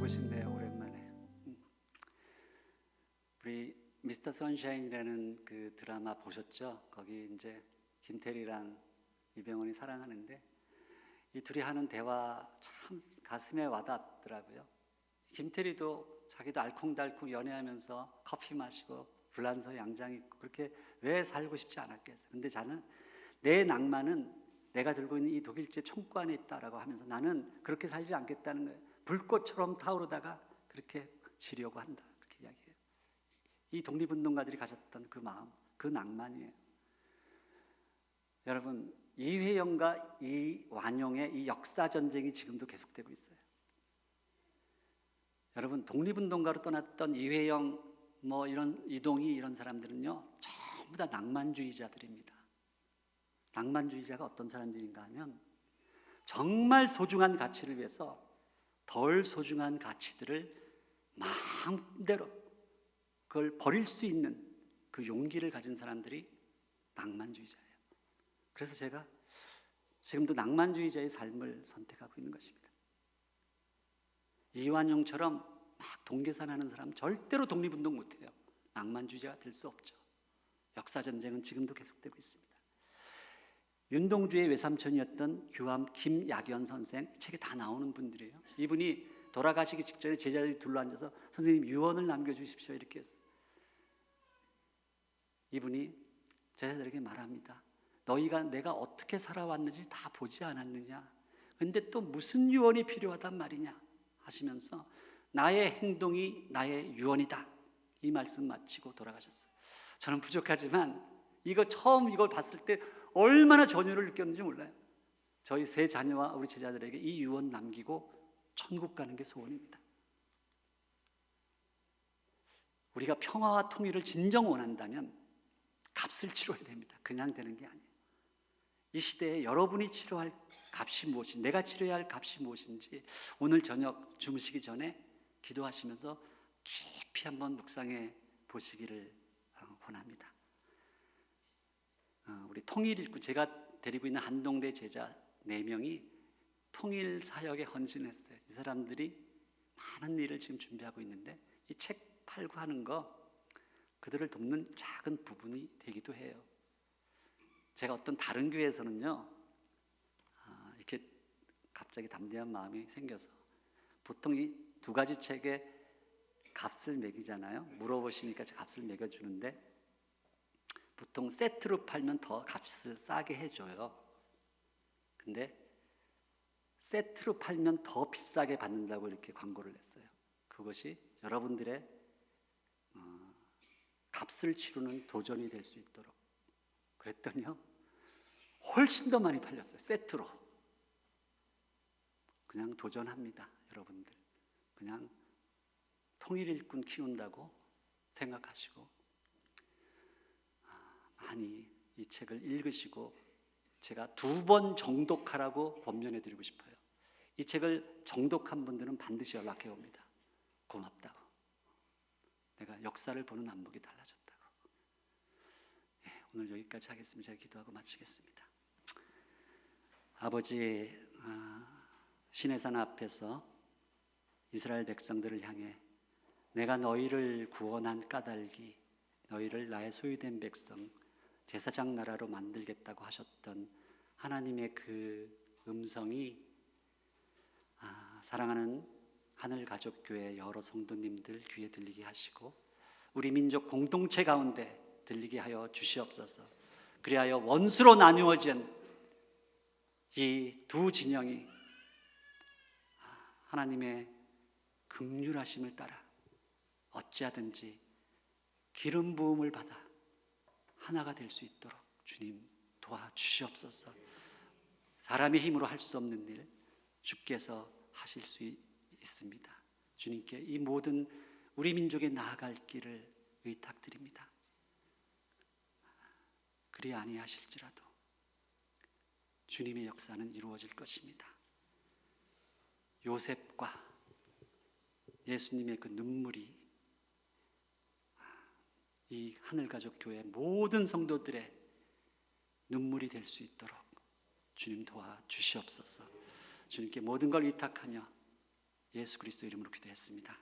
보고 싶네요. 오랜만에. 우리 미스터 선샤인이라는 그 드라마 보셨죠? 거기 이제 김태리랑 이병헌이 사랑하는데 이 둘이 하는 대화 참 가슴에 와닿더라고요. 김태리도 자기도 알콩달콩 연애하면서 커피 마시고 불란서 양장 입고 그렇게 왜 살고 싶지 않았겠어요. 근데 저는 내 낭만은 내가 들고 있는 이 독일제 총구 안에 있다라고 하면서 나는 그렇게 살지 않겠다는 거예요. 불꽃처럼 타오르다가 그렇게 지려고 한다. 그렇게 이야기해요. 이 독립운동가들이 가졌던 그 마음, 그 낭만이에요. 여러분, 이회영과 이 완용의 이 역사 전쟁이 지금도 계속되고 있어요. 여러분, 독립운동가로 떠났던 이회영, 이런 이동희 이런 사람들은요, 전부 다 낭만주의자들입니다. 낭만주의자가 어떤 사람들인가 하면 정말 소중한 가치를 위해서 덜 소중한 가치들을 마음대로 그걸 버릴 수 있는 그 용기를 가진 사람들이 낭만주의자예요. 그래서 제가 지금도 낭만주의자의 삶을 선택하고 있는 것입니다. 이완용처럼 막 동계산하는 사람 절대로 독립운동 못해요. 낭만주의자가 될 수 없죠. 역사전쟁은 지금도 계속되고 있습니다. 윤동주의 외삼촌이었던 규암 김약연 선생, 책에 다 나오는 분들이에요. 이분이 돌아가시기 직전에 제자들이 둘러앉아서 선생님 유언을 남겨주십시오 이렇게 했어요. 이분이 제자들에게 말합니다. 너희가 내가 어떻게 살아왔는지 다 보지 않았느냐? 근데 또 무슨 유언이 필요하단 말이냐? 하시면서 나의 행동이 나의 유언이다. 이 말씀 마치고 돌아가셨어요. 저는 부족하지만 처음 이걸 봤을 때 얼마나 전율을 느꼈는지 몰라요. 저희 세 자녀와 우리 제자들에게 이 유언 남기고 천국 가는 게 소원입니다. 우리가 평화와 통일을 진정 원한다면 값을 치러야 됩니다. 그냥 되는 게 아니에요. 이 시대에 여러분이 치러야 할 값이 무엇인지, 내가 치러야 할 값이 무엇인지 오늘 저녁 주무시기 전에 기도하시면서 깊이 한번 묵상해 보시기를 권합니다. 우리 통일일꾼, 제가 데리고 있는 한동대 제자 4명이 통일 사역에 헌신했어요. 이 사람들이 많은 일을 지금 준비하고 있는데 이 책 팔고 하는 거 그들을 돕는 작은 부분이 되기도 해요. 제가 어떤 다른 교회에서는요, 이렇게 갑자기 담대한 마음이 생겨서 보통 이 2가지 책에 값을 매기잖아요. 물어보시니까 제가 값을 매겨주는데 보통 세트로 팔면 더 값을 싸게 해줘요. 근데 세트로 팔면 더 비싸게 받는다고 이렇게 광고를 냈어요. 그것이 여러분들의 값을 치르는 도전이 될 수 있도록. 그랬더니요, 훨씬 더 많이 팔렸어요. 세트로. 그냥 도전합니다. 여러분들 그냥 통일일꾼 키운다고 생각하시고 많이 이 책을 읽으시고, 제가 2번 정독하라고 권면해 드리고 싶어요. 이 책을 정독한 분들은 반드시 연락해 옵니다. 고맙다고. 내가 역사를 보는 안목이 달라졌다고. 오늘 여기까지 하겠습니다. 제가 기도하고 마치겠습니다. 아버지, 시내산 앞에서 이스라엘 백성들을 향해 내가 너희를 구원한 까닭이 너희를 나의 소유된 백성 제사장 나라로 만들겠다고 하셨던 하나님의 그 음성이 사랑하는 하늘가족교회 여러 성도님들 귀에 들리게 하시고 우리 민족 공동체 가운데 들리게 하여 주시옵소서. 그리하여 원수로 나누어진 이 2 진영이 하나님의 긍휼하심을 따라 어찌하든지 기름 부음을 받아 하나가 될 수 있도록 주님 도와주시옵소서. 사람의 힘으로 할 수 없는 일 주께서 하실 수 있습니다. 주님께 이 모든 우리 민족에 나아갈 길을 의탁드립니다. 그리 아니하실지라도 주님의 역사는 이루어질 것입니다. 요셉과 예수님의 그 눈물이 이 하늘가족교회 모든 성도들의 눈물이 될 수 있도록 주님 도와주시옵소서. 주님께 모든 걸 위탁하며 예수 그리스도 이름으로 기도했습니다.